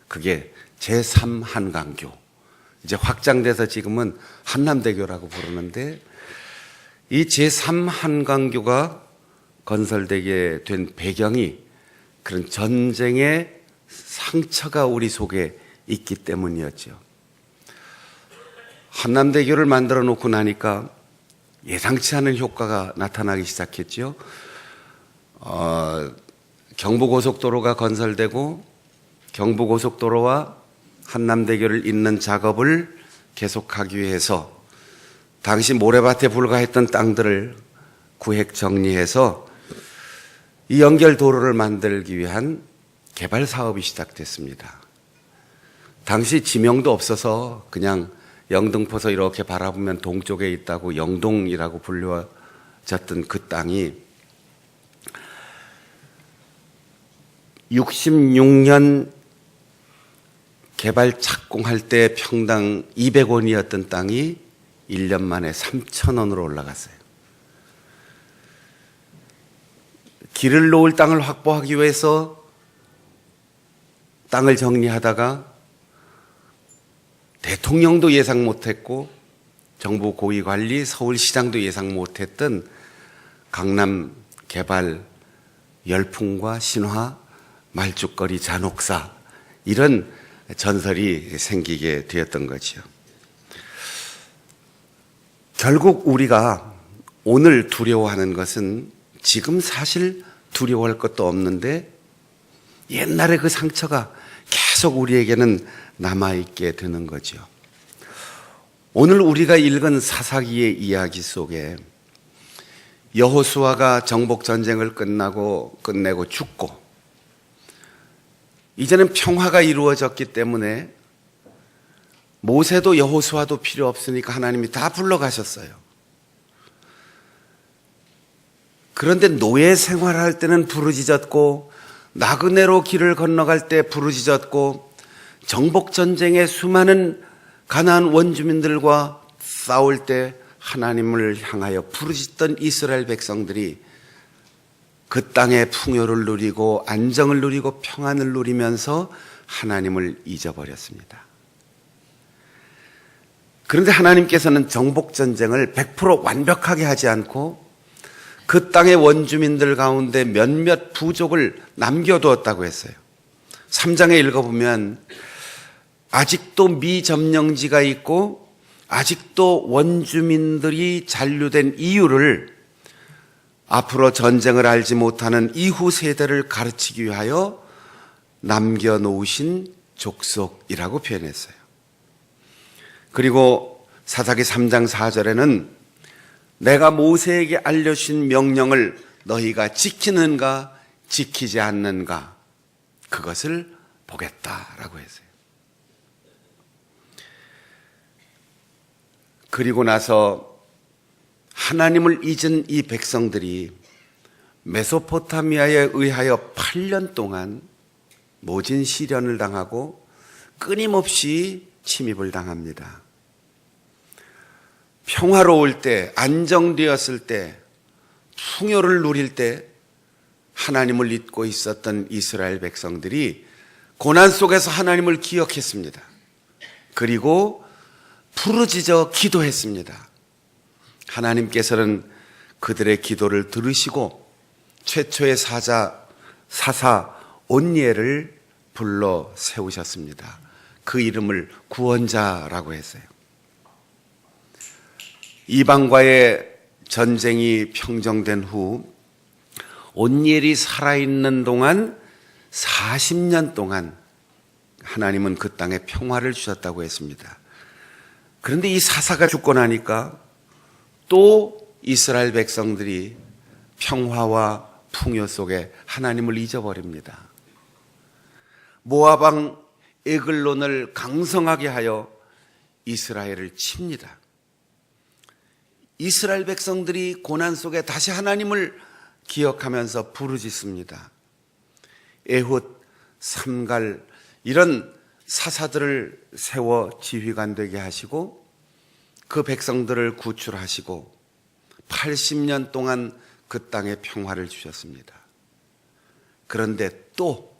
그게 제3한강교. 이제 확장돼서 지금은 한남대교라고 부르는데, 이 제3한강교가 건설되게 된 배경이 그런 전쟁의 상처가 우리 속에 있기 때문이었죠. 한남대교를 만들어 놓고 나니까 예상치 않은 효과가 나타나기 시작했죠. 경부고속도로가 건설되고 경부고속도로와 한남대교를 잇는 작업을 계속하기 위해서 당시 모래밭에 불과했던 땅들을 구획 정리해서 이 연결 도로를 만들기 위한 개발 사업이 시작됐습니다. 당시 지명도 없어서 그냥 영등포서 이렇게 바라보면 동쪽에 있다고 영동이라고 불려졌던 그 땅이 66년 개발 착공할 때 평당 200원이었던 땅이 1년 만에 3,000원으로 올라갔어요. 길을 놓을 땅을 확보하기 위해서 땅을 정리하다가 대통령도 예상 못했고 정부 고위관리, 서울시장도 예상 못했던 강남 개발 열풍과 신화, 말죽거리 잔혹사, 이런 전설이 생기게 되었던 거죠. 결국 우리가 오늘 두려워하는 것은 지금 사실 두려워할 것도 없는데 옛날의 그 상처가 계속 우리에게는 남아있게 되는 거죠. 오늘 우리가 읽은 사사기의 이야기 속에 여호수아가 정복전쟁을 끝내고 죽고 이제는 평화가 이루어졌기 때문에 모세도 여호수아도 필요 없으니까 하나님이 다 불러가셨어요. 그런데 노예 생활할 때는 부르짖었고 나그네로 길을 건너갈 때 부르짖었고 정복전쟁에 수많은 가나안 원주민들과 싸울 때 하나님을 향하여 부르짖던 이스라엘 백성들이 그 땅의 풍요를 누리고 안정을 누리고 평안을 누리면서 하나님을 잊어버렸습니다. 그런데 하나님께서는 정복전쟁을 100% 완벽하게 하지 않고 그 땅의 원주민들 가운데 몇몇 부족을 남겨두었다고 했어요. 3장에 읽어보면 아직도 미점령지가 있고 아직도 원주민들이 잔류된 이유를 앞으로 전쟁을 알지 못하는 이후 세대를 가르치기 위하여 남겨놓으신 족속이라고 표현했어요. 그리고 사사기 3장 4절에는 내가 모세에게 알려주신 명령을 너희가 지키는가 지키지 않는가 그것을 보겠다라고 했어요. 그리고 나서 하나님을 잊은 이 백성들이 메소포타미아에 의하여 8년 동안 모진 시련을 당하고 끊임없이 침입을 당합니다. 평화로울 때, 안정되었을 때, 풍요를 누릴 때 하나님을 잊고 있었던 이스라엘 백성들이 고난 속에서 하나님을 기억했습니다. 그리고 부르짖어 기도했습니다. 하나님께서는 그들의 기도를 들으시고 최초의 사사 온니엘을 불러 세우셨습니다. 그 이름을 구원자라고 했어요. 이방과의 전쟁이 평정된 후 온니엘이 살아있는 동안 40년 동안 하나님은 그 땅에 평화를 주셨다고 했습니다. 그런데 이 사사가 죽고 나니까 또 이스라엘 백성들이 평화와 풍요 속에 하나님을 잊어버립니다. 모압 왕 에글론을 강성하게 하여 이스라엘을 칩니다. 이스라엘 백성들이 고난 속에 다시 하나님을 기억하면서 부르짖습니다. 에훗, 삼갈 이런 사사들을 세워 지휘관 되게 하시고 그 백성들을 구출하시고 80년 동안 그 땅에 평화를 주셨습니다. 그런데 또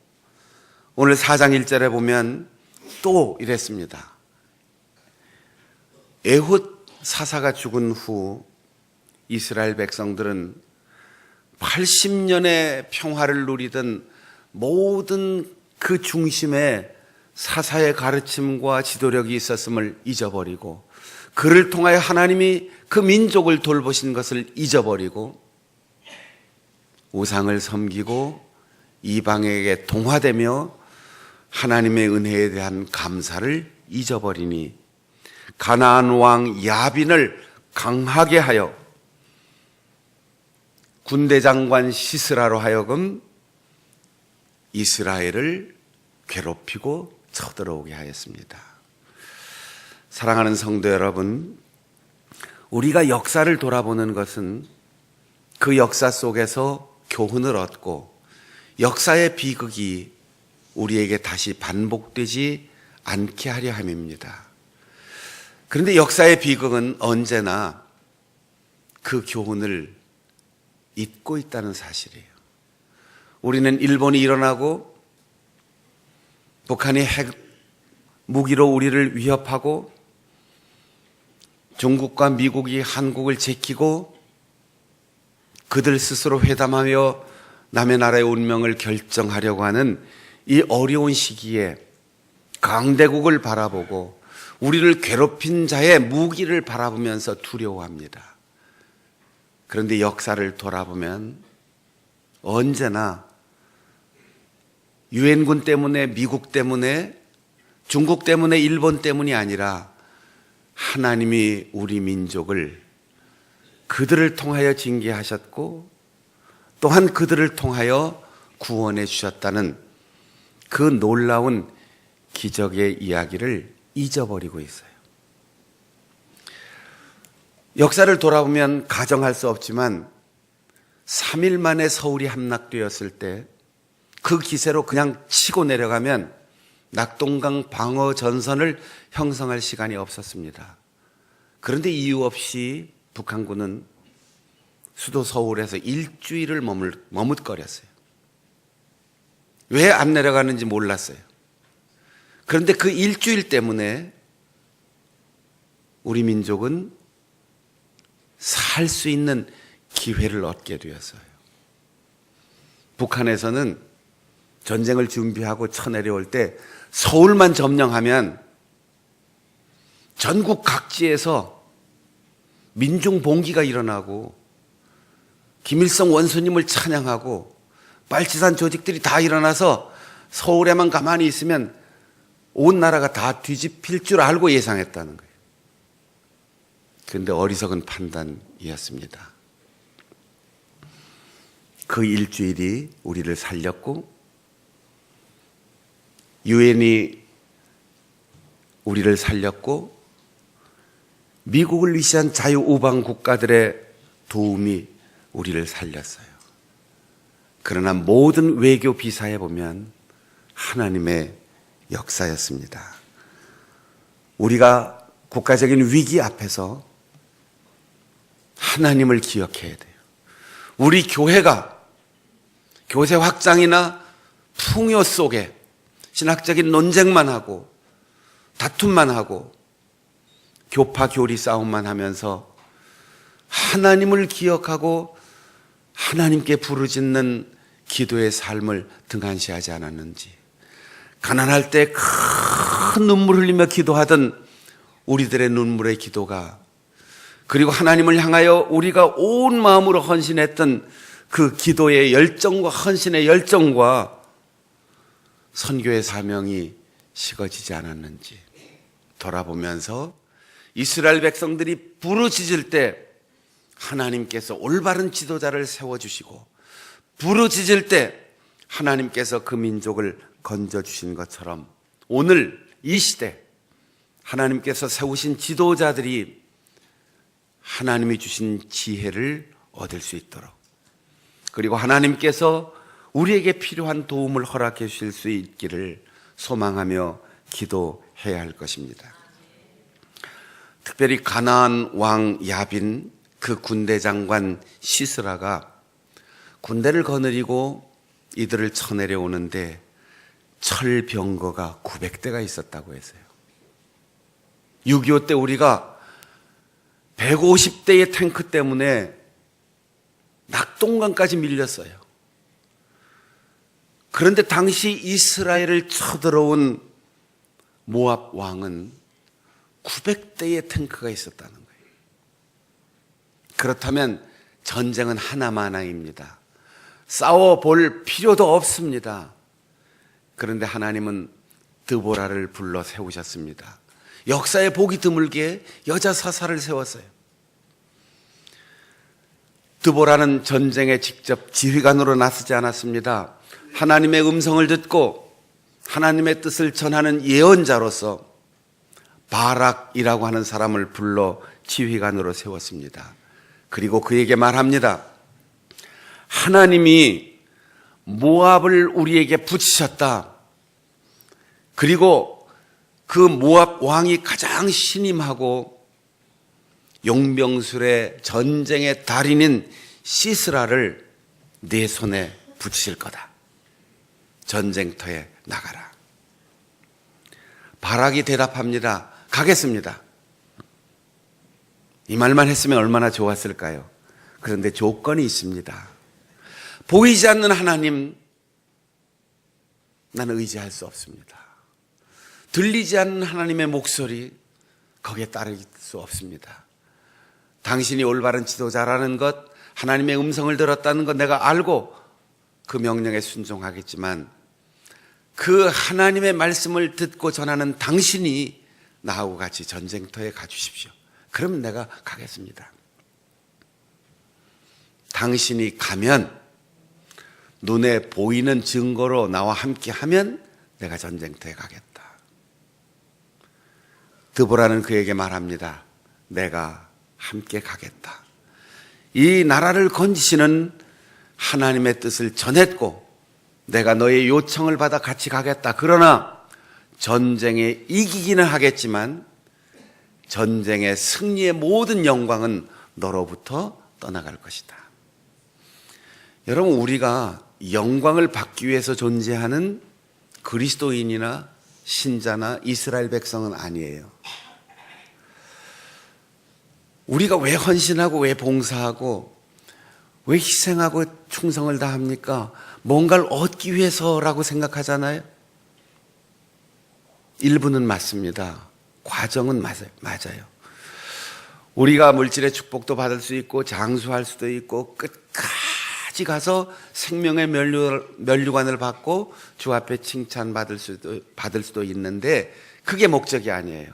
오늘 4장 1절에 보면 또 이랬습니다. 에훗 사사가 죽은 후 이스라엘 백성들은 80년의 평화를 누리던 모든 그 중심에 사사의 가르침과 지도력이 있었음을 잊어버리고 그를 통하여 하나님이 그 민족을 돌보신 것을 잊어버리고 우상을 섬기고 이방에게 동화되며 하나님의 은혜에 대한 감사를 잊어버리니 가나안 왕 야빈을 강하게 하여 군대 장관 시스라로 하여금 이스라엘을 괴롭히고 쳐들어오게 하였습니다. 사랑하는 성도 여러분, 우리가 역사를 돌아보는 것은 그 역사 속에서 교훈을 얻고 역사의 비극이 우리에게 다시 반복되지 않게 하려 함입니다. 그런데 역사의 비극은 언제나 그 교훈을 잊고 있다는 사실이에요. 우리는 일본이 일어나고 북한이 핵 무기로 우리를 위협하고 중국과 미국이 한국을 제끼고 그들 스스로 회담하며 남의 나라의 운명을 결정하려고 하는 이 어려운 시기에 강대국을 바라보고 우리를 괴롭힌 자의 무기를 바라보면서 두려워합니다. 그런데 역사를 돌아보면 언제나 유엔군 때문에, 미국 때문에, 중국 때문에, 일본 때문이 아니라 하나님이 우리 민족을 그들을 통하여 징계하셨고 또한 그들을 통하여 구원해 주셨다는 그 놀라운 기적의 이야기를 잊어버리고 있어요. 역사를 돌아보면 가정할 수 없지만 3일 만에 서울이 함락되었을 때 그 기세로 그냥 치고 내려가면 낙동강 방어 전선을 형성할 시간이 없었습니다. 그런데 이유 없이 북한군은 수도 서울에서 일주일을 머뭇거렸어요. 왜 안 내려가는지 몰랐어요. 그런데 그 일주일 때문에 우리 민족은 살 수 있는 기회를 얻게 되었어요. 북한에서는 전쟁을 준비하고 쳐내려올 때 서울만 점령하면 전국 각지에서 민중봉기가 일어나고 김일성 원수님을 찬양하고 빨치산 조직들이 다 일어나서 서울에만 가만히 있으면 온 나라가 다 뒤집힐 줄 알고 예상했다는 거예요. 그런데 어리석은 판단이었습니다. 그 일주일이 우리를 살렸고 유엔이 우리를 살렸고 미국을 위시한 자유우방 국가들의 도움이 우리를 살렸어요. 그러나 모든 외교 비사에 보면 하나님의 역사였습니다. 우리가 국가적인 위기 앞에서 하나님을 기억해야 돼요. 우리 교회가 교세 확장이나 풍요 속에 신학적인 논쟁만 하고 다툼만 하고 교파 교리 싸움만 하면서 하나님을 기억하고 하나님께 부르짖는 기도의 삶을 등한시하지 않았는지, 가난할 때 큰 눈물 흘리며 기도하던 우리들의 눈물의 기도가, 그리고 하나님을 향하여 우리가 온 마음으로 헌신했던 그 기도의 열정과 헌신의 열정과 선교의 사명이 식어지지 않았는지 돌아보면서 이스라엘 백성들이 부르짖을 때 하나님께서 올바른 지도자를 세워주시고 부르짖을 때 하나님께서 그 민족을 건져주신 것처럼 오늘 이 시대 하나님께서 세우신 지도자들이 하나님이 주신 지혜를 얻을 수 있도록, 그리고 하나님께서 우리에게 필요한 도움을 허락해 주실 수 있기를 소망하며 기도해야 할 것입니다. 특별히 가나안 왕 야빈, 그 군대 장관 시스라가 군대를 거느리고 이들을 쳐내려오는데 철병거가 900대가 있었다고 했어요. 6.25 때 우리가 150대의 탱크 때문에 낙동강까지 밀렸어요. 그런데 당시 이스라엘을 쳐들어온 모압 왕은 900대의 탱크가 있었다는 거예요. 그렇다면 전쟁은 하나만항입니다. 싸워볼 필요도 없습니다. 그런데 하나님은 드보라를 불러 세우셨습니다. 역사에 보기 드물게 여자 사사를 세웠어요. 드보라는 전쟁에 직접 지휘관으로 나서지 않았습니다. 하나님의 음성을 듣고 하나님의 뜻을 전하는 예언자로서 바락이라고 하는 사람을 불러 지휘관으로 세웠습니다. 그리고 그에게 말합니다. 하나님이 모압을 우리에게 붙이셨다. 그리고 그 모압 왕이 가장 신임하고 용병술의 전쟁의 달인인 시스라를 네 손에 붙이실 거다. 전쟁터에 나가라. 바락이 대답합니다. 가겠습니다. 이 말만 했으면 얼마나 좋았을까요? 그런데 조건이 있습니다. 보이지 않는 하나님, 나는 의지할 수 없습니다. 들리지 않는 하나님의 목소리, 거기에 따를 수 없습니다. 당신이 올바른 지도자라는 것, 하나님의 음성을 들었다는 것 내가 알고 그 명령에 순종하겠지만 그 하나님의 말씀을 듣고 전하는 당신이 나하고 같이 전쟁터에 가주십시오. 그러면 내가 가겠습니다. 당신이 가면 눈에 보이는 증거로 나와 함께 하면 내가 전쟁터에 가겠다. 드보라는 그에게 말합니다. 내가 함께 가겠다. 이 나라를 건지시는 하나님의 뜻을 전했고 내가 너의 요청을 받아 같이 가겠다. 그러나 전쟁에 이기기는 하겠지만 전쟁의 승리의 모든 영광은 너로부터 떠나갈 것이다. 여러분, 우리가 영광을 받기 위해서 존재하는 그리스도인이나 신자나 이스라엘 백성은 아니에요. 우리가 왜 헌신하고 왜 봉사하고 왜 희생하고 충성을 다합니까? 뭔가를 얻기 위해서라고 생각하잖아요. 일부는 맞습니다. 과정은 맞아요. 우리가 물질의 축복도 받을 수 있고 장수할 수도 있고 끝까지 가서 생명의 면류관을 받고 주 앞에 칭찬받을 수도 있는데 그게 목적이 아니에요.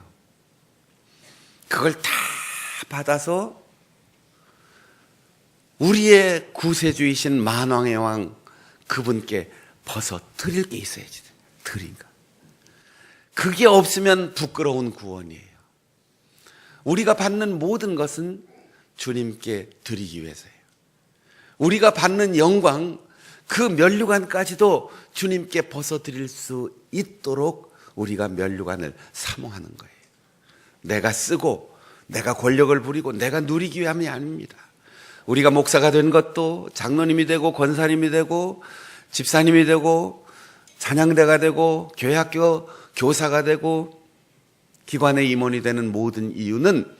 그걸 다 받아서 우리의 구세주이신 만왕의 왕 그분께 벗어 드릴 게 있어야지. 드린가. 그게 없으면 부끄러운 구원이에요. 우리가 받는 모든 것은 주님께 드리기 위해서예요. 우리가 받는 영광, 그 면류관까지도 주님께 벗어 드릴 수 있도록 우리가 면류관을 사모하는 거예요. 내가 쓰고 내가 권력을 부리고 내가 누리기 위함이 아닙니다. 우리가 목사가 된 것도 장로님이 되고 권사님이 되고 집사님이 되고 찬양대가 되고 교회학교 교사가 되고 기관의 임원이 되는 모든 이유는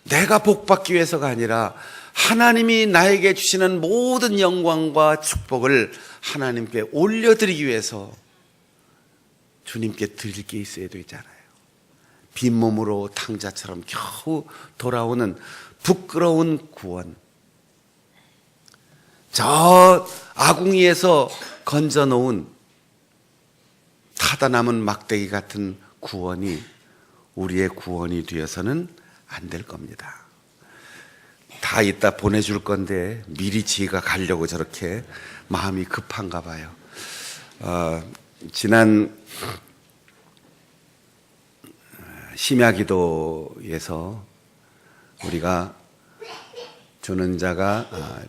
내가 복받기 위해서가 아니라 하나님이 나에게 주시는 모든 영광과 축복을 하나님께 올려드리기 위해서 주님께 드릴 게 있어야 되잖아요. 빈몸으로 탕자처럼 겨우 돌아오는 부끄러운 구원. 저 아궁이에서 건져놓은 타다 남은 막대기 같은 구원이 우리의 구원이 되어서는 안 될 겁니다. 다 이따 보내줄 건데 미리 지가 가려고 저렇게 마음이 급한가 봐요. 지난 심야기도에서 우리가 주는 자가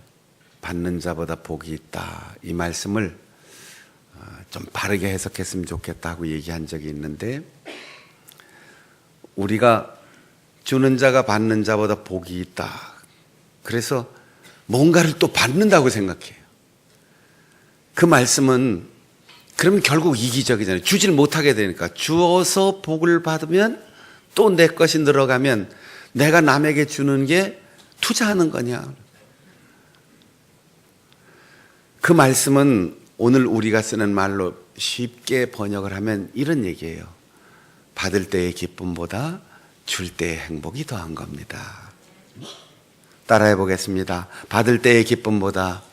받는 자보다 복이 있다, 이 말씀을 좀 바르게 해석했으면 좋겠다고 얘기한 적이 있는데, 우리가 주는 자가 받는 자보다 복이 있다, 그래서 뭔가를 또 받는다고 생각해요. 그 말씀은 그러면 결국 이기적이잖아요. 주질 못하게 되니까. 주어서 복을 받으면 또 내 것이 늘어가면 내가 남에게 주는 게 투자하는 거냐. 그 말씀은 오늘 우리가 쓰는 말로 쉽게 번역을 하면 이런 얘기예요. 받을 때의 기쁨보다 줄 때의 행복이 더한 겁니다. 따라해 보겠습니다. 받을 때의 기쁨보다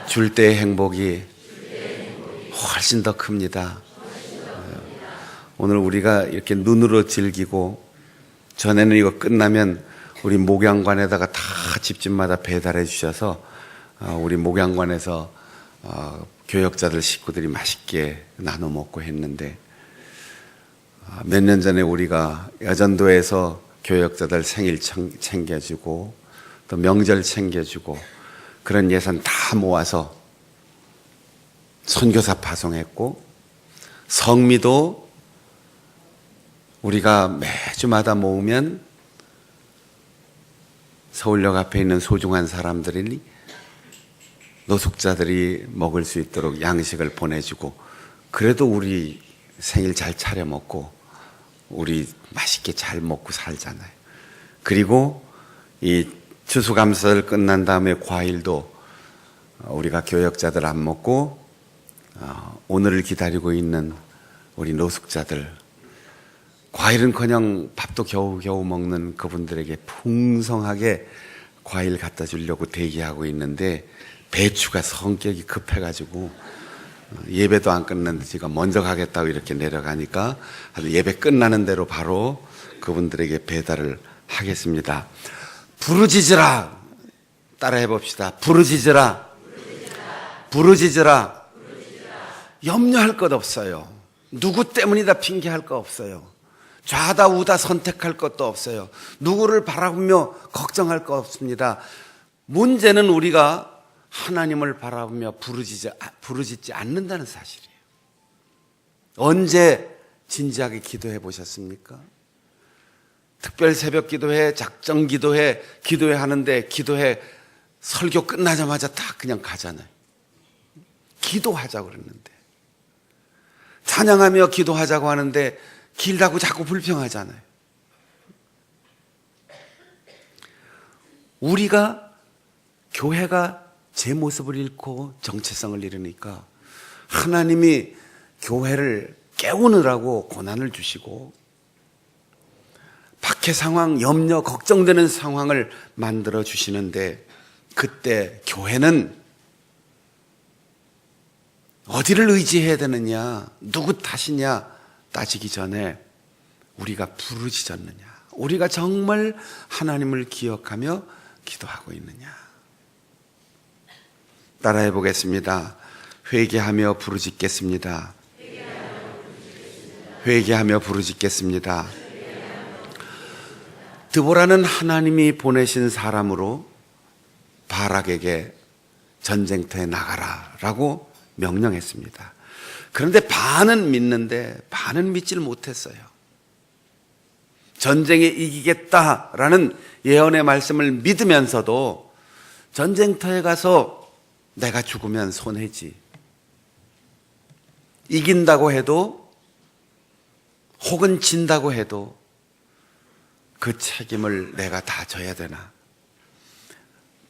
줄 때의 행복이 훨씬 더 큽니다. 오늘 우리가 이렇게 눈으로 즐기고, 전에는 이거 끝나면 우리 목양관에다가 다 집집마다 배달해 주셔서 우리 목양관에서 교역자들 식구들이 맛있게 나눠 먹고 했는데, 몇 년 전에 우리가 여전도에서 교역자들 생일 챙겨주고 또 명절 챙겨주고 그런 예산 다 모아서 선교사 파송했고, 성미도 우리가 매주마다 모으면 서울역 앞에 있는 소중한 사람들이, 노숙자들이 먹을 수 있도록 양식을 보내주고, 그래도 우리 생일 잘 차려 먹고 우리 맛있게 잘 먹고 살잖아요. 그리고 이 추수감사절 끝난 다음에 과일도 우리가 교역자들 안 먹고 오늘을 기다리고 있는 우리 노숙자들, 과일은커녕 밥도 겨우겨우 먹는 그분들에게 풍성하게 과일 갖다 주려고 대기하고 있는데, 배추가 성격이 급해가지고 예배도 안 끝났는데 제가 먼저 가겠다고 이렇게 내려가니까 예배 끝나는 대로 바로 그분들에게 배달을 하겠습니다. 부르짖으라. 따라해 봅시다. 부르짖으라. 부르짖으라. 염려할 것 없어요. 누구 때문이다 핑계할 거 없어요. 좌다 우다 선택할 것도 없어요. 누구를 바라보며 걱정할 거 없습니다. 문제는 우리가 하나님을 바라보며 부르짖지 않는다는 사실이에요. 언제 진지하게 기도해 보셨습니까? 특별 새벽 기도회, 작정 기도회, 기도회 하는데 기도회 설교 끝나자마자 다 그냥 가잖아요. 기도하자고 그랬는데, 찬양하며 기도하자고 하는데 길다고 자꾸 불평하잖아요. 우리가 교회가 제 모습을 잃고 정체성을 잃으니까 하나님이 교회를 깨우느라고 고난을 주시고 박해 상황, 염려, 걱정되는 상황을 만들어 주시는데, 그때 교회는 어디를 의지해야 되느냐, 누구 탓이냐 따지기 전에 우리가 부르짖었느냐, 우리가 정말 하나님을 기억하며 기도하고 있느냐. 따라해 보겠습니다. 회개하며 부르짖겠습니다. 회개하며 부르짖겠습니다. 드보라는 하나님이 보내신 사람으로 바락에게 전쟁터에 나가라 라고 명령했습니다. 그런데 반은 믿는데 반은 믿지를 못했어요. 전쟁에 이기겠다라는 예언의 말씀을 믿으면서도 전쟁터에 가서 내가 죽으면 손해지, 이긴다고 해도 혹은 진다고 해도 그 책임을 내가 다 져야 되나?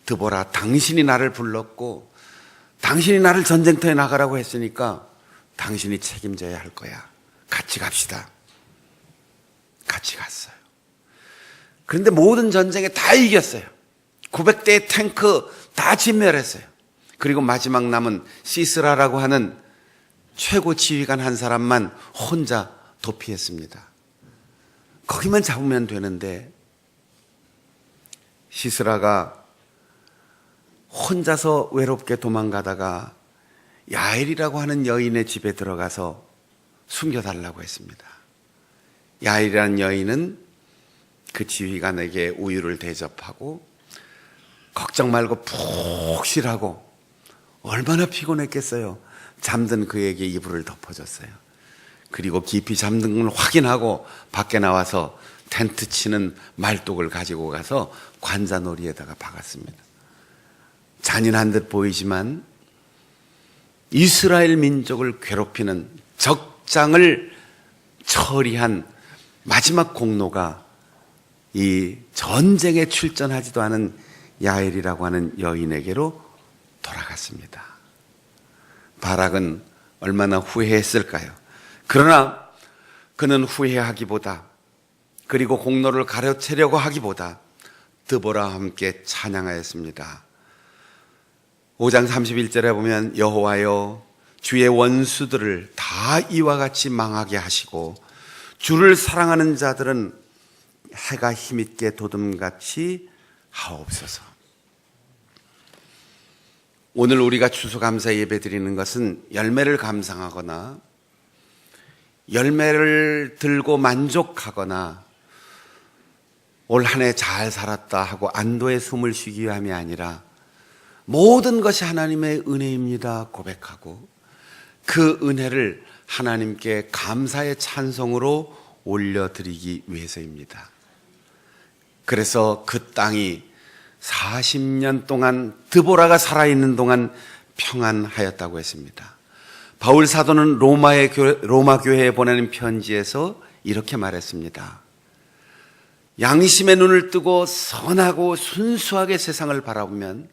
드보라, 당신이 나를 불렀고 당신이 나를 전쟁터에 나가라고 했으니까 당신이 책임져야 할 거야. 같이 갑시다. 같이 갔어요. 그런데 모든 전쟁에 다 이겼어요. 900대의 탱크 다 진멸했어요. 그리고 마지막 남은 시스라라고 하는 최고 지휘관 한 사람만 혼자 도피했습니다. 거기만 잡으면 되는데 시스라가 혼자서 외롭게 도망가다가 야엘이라고 하는 여인의 집에 들어가서 숨겨달라고 했습니다. 야엘이라는 여인은 그 지휘관에게 우유를 대접하고 걱정 말고 푹 쉬라고, 얼마나 피곤했겠어요. 잠든 그에게 이불을 덮어줬어요. 그리고 깊이 잠든 걸 확인하고 밖에 나와서 텐트 치는 말뚝을 가지고 가서 관자놀이에다가 박았습니다. 잔인한 듯 보이지만 이스라엘 민족을 괴롭히는 적장을 처리한 마지막 공로가 이 전쟁에 출전하지도 않은 야엘이라고 하는 여인에게로 돌아갔습니다. 바락은 얼마나 후회했을까요? 그러나 그는 후회하기보다, 그리고 공로를 가로채려고 하기보다 드보라와 함께 찬양하였습니다. 5장 31절에 보면 여호와여, 주의 원수들을 다 이와 같이 망하게 하시고 주를 사랑하는 자들은 해가 힘있게 도둠같이 하옵소서. 오늘 우리가 추수감사 예배 드리는 것은 열매를 감상하거나 열매를 들고 만족하거나 올 한 해 잘 살았다 하고 안도의 숨을 쉬기 위함이 아니라 모든 것이 하나님의 은혜입니다 고백하고 그 은혜를 하나님께 감사의 찬송으로 올려드리기 위해서입니다. 그래서 그 땅이 40년 동안 드보라가 살아있는 동안 평안하였다고 했습니다. 바울 사도는 로마 교회에 보내는 편지에서 이렇게 말했습니다. 양심의 눈을 뜨고 선하고 순수하게 세상을 바라보면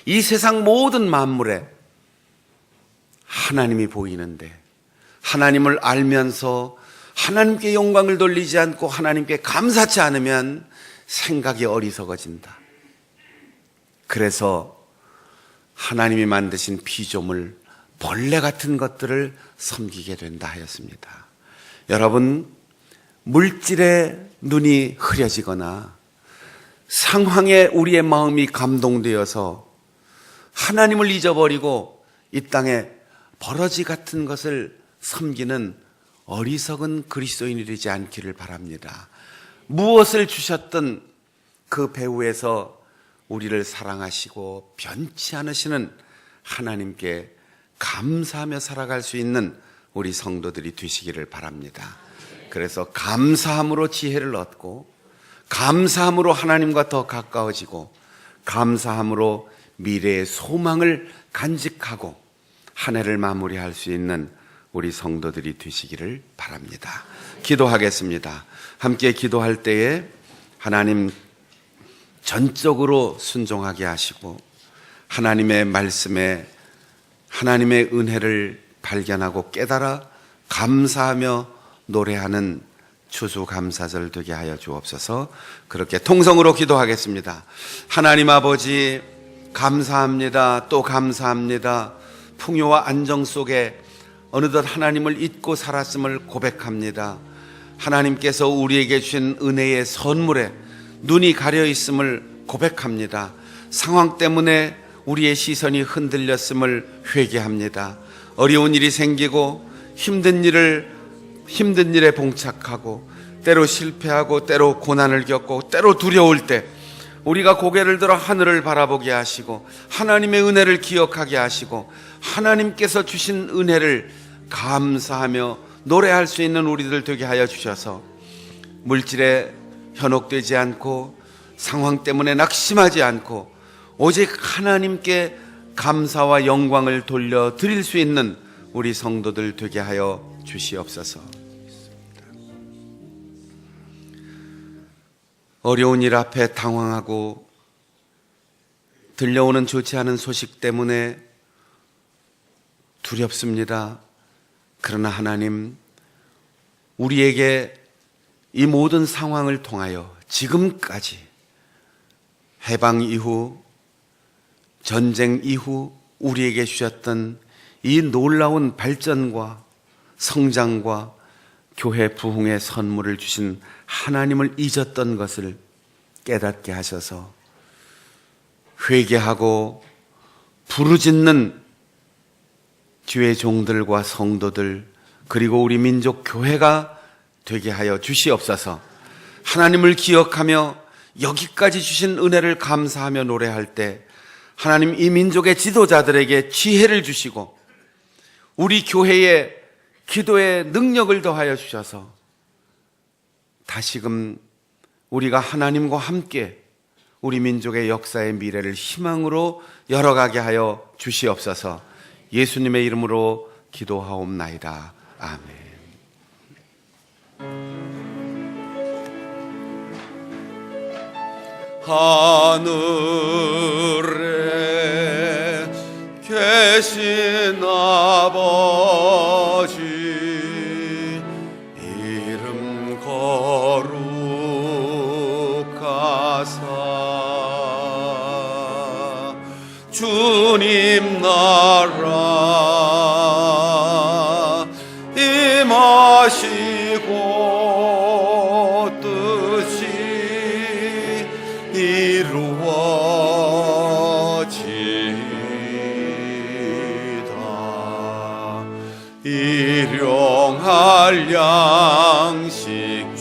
이 세상 모든 만물에 하나님이 보이는데 하나님을 알면서 하나님께 영광을 돌리지 않고 하나님께 감사치 않으면 생각이 어리석어진다. 그래서 하나님이 만드신 피조물, 벌레 같은 것들을 섬기게 된다 하였습니다. 여러분, 물질에 눈이 흐려지거나 상황에 우리의 마음이 감동되어서 하나님을 잊어버리고 이 땅에 버러지 같은 것을 섬기는 어리석은 그리스도인이 되지 않기를 바랍니다. 무엇을 주셨든 그 배후에서 우리를 사랑하시고 변치 않으시는 하나님께 감사하며 살아갈 수 있는 우리 성도들이 되시기를 바랍니다. 그래서 감사함으로 지혜를 얻고 감사함으로 하나님과 더 가까워지고 감사함으로 미래의 소망을 간직하고 한 해를 마무리할 수 있는 우리 성도들이 되시기를 바랍니다. 기도하겠습니다. 함께 기도할 때에 하나님 전적으로 순종하게 하시고 하나님의 말씀에 하나님의 은혜를 발견하고 깨달아 감사하며 노래하는 추수감사절 되게 하여 주옵소서. 그렇게 통성으로 기도하겠습니다. 하나님 아버지 감사합니다. 또 감사합니다. 풍요와 안정 속에 어느덧 하나님을 잊고 살았음을 고백합니다. 하나님께서 우리에게 주신 은혜의 선물에 눈이 가려 있음을 고백합니다. 상황 때문에 우리의 시선이 흔들렸음을 회개합니다. 어려운 일이 생기고 힘든 일에 봉착하고 때로 실패하고 때로 고난을 겪고 때로 두려울 때 우리가 고개를 들어 하늘을 바라보게 하시고 하나님의 은혜를 기억하게 하시고 하나님께서 주신 은혜를 감사하며 노래할 수 있는 우리들 되게 하여 주셔서 물질에 현혹되지 않고 상황 때문에 낙심하지 않고 오직 하나님께 감사와 영광을 돌려드릴 수 있는 우리 성도들 되게 하여 주시옵소서. 어려운 일 앞에 당황하고 들려오는 좋지 않은 소식 때문에 두렵습니다. 그러나 하나님, 우리에게 이 모든 상황을 통하여 지금까지 해방 이후, 전쟁 이후 우리에게 주셨던 이 놀라운 발전과 성장과 교회 부흥의 선물을 주신 하나님을 잊었던 것을 깨닫게 하셔서 회개하고 부르짖는 주의 종들과 성도들 그리고 우리 민족 교회가 되게 하여 주시옵소서. 하나님을 기억하며 여기까지 주신 은혜를 감사하며 노래할 때 하나님 이 민족의 지도자들에게 지혜를 주시고 우리 교회의 기도의 능력을 더하여 주셔서 다시금 우리가 하나님과 함께 우리 민족의 역사의 미래를 희망으로 열어가게 하여 주시옵소서. 예수님의 이름으로 기도하옵나이다. 아멘. 하늘에 계신 아버지 이름 거룩하사 주님 나라 임하시고 뜻이 이루어지다 하나씩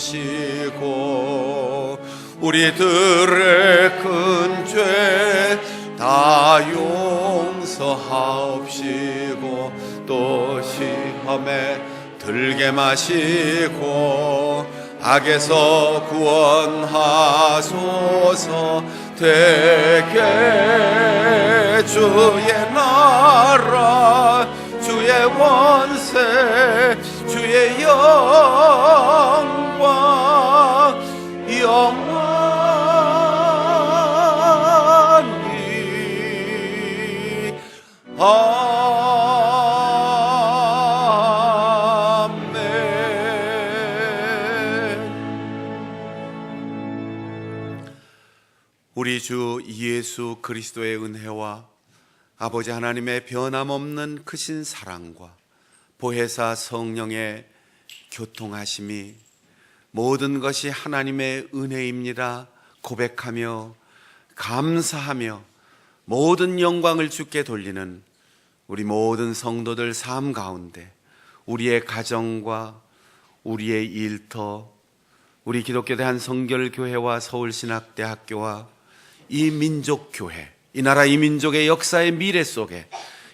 주시고 우리들의 큰 죄 다 용서하옵시고 또 시험에 들게 마시고 악에서 구원하소서. 되게 주의 나라 주의 원세 주의 영광 영원히 우리 주 예수 그리스도의 은혜와 아버지 하나님의 변함없는 크신 사랑과 보혜사 성령의 교통하심이 모든 것이 하나님의 은혜입니다 고백하며 감사하며 모든 영광을 주께 돌리는 우리 모든 성도들 삶 가운데 우리의 가정과 우리의 일터, 우리 기독교 대한성결교회와 서울신학대학교와 이 민족교회, 이 나라 이 민족의 역사의 미래 속에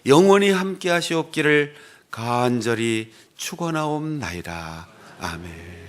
영원히 함께 하시옵기를 간절히 축원하옵나이다. 아멘.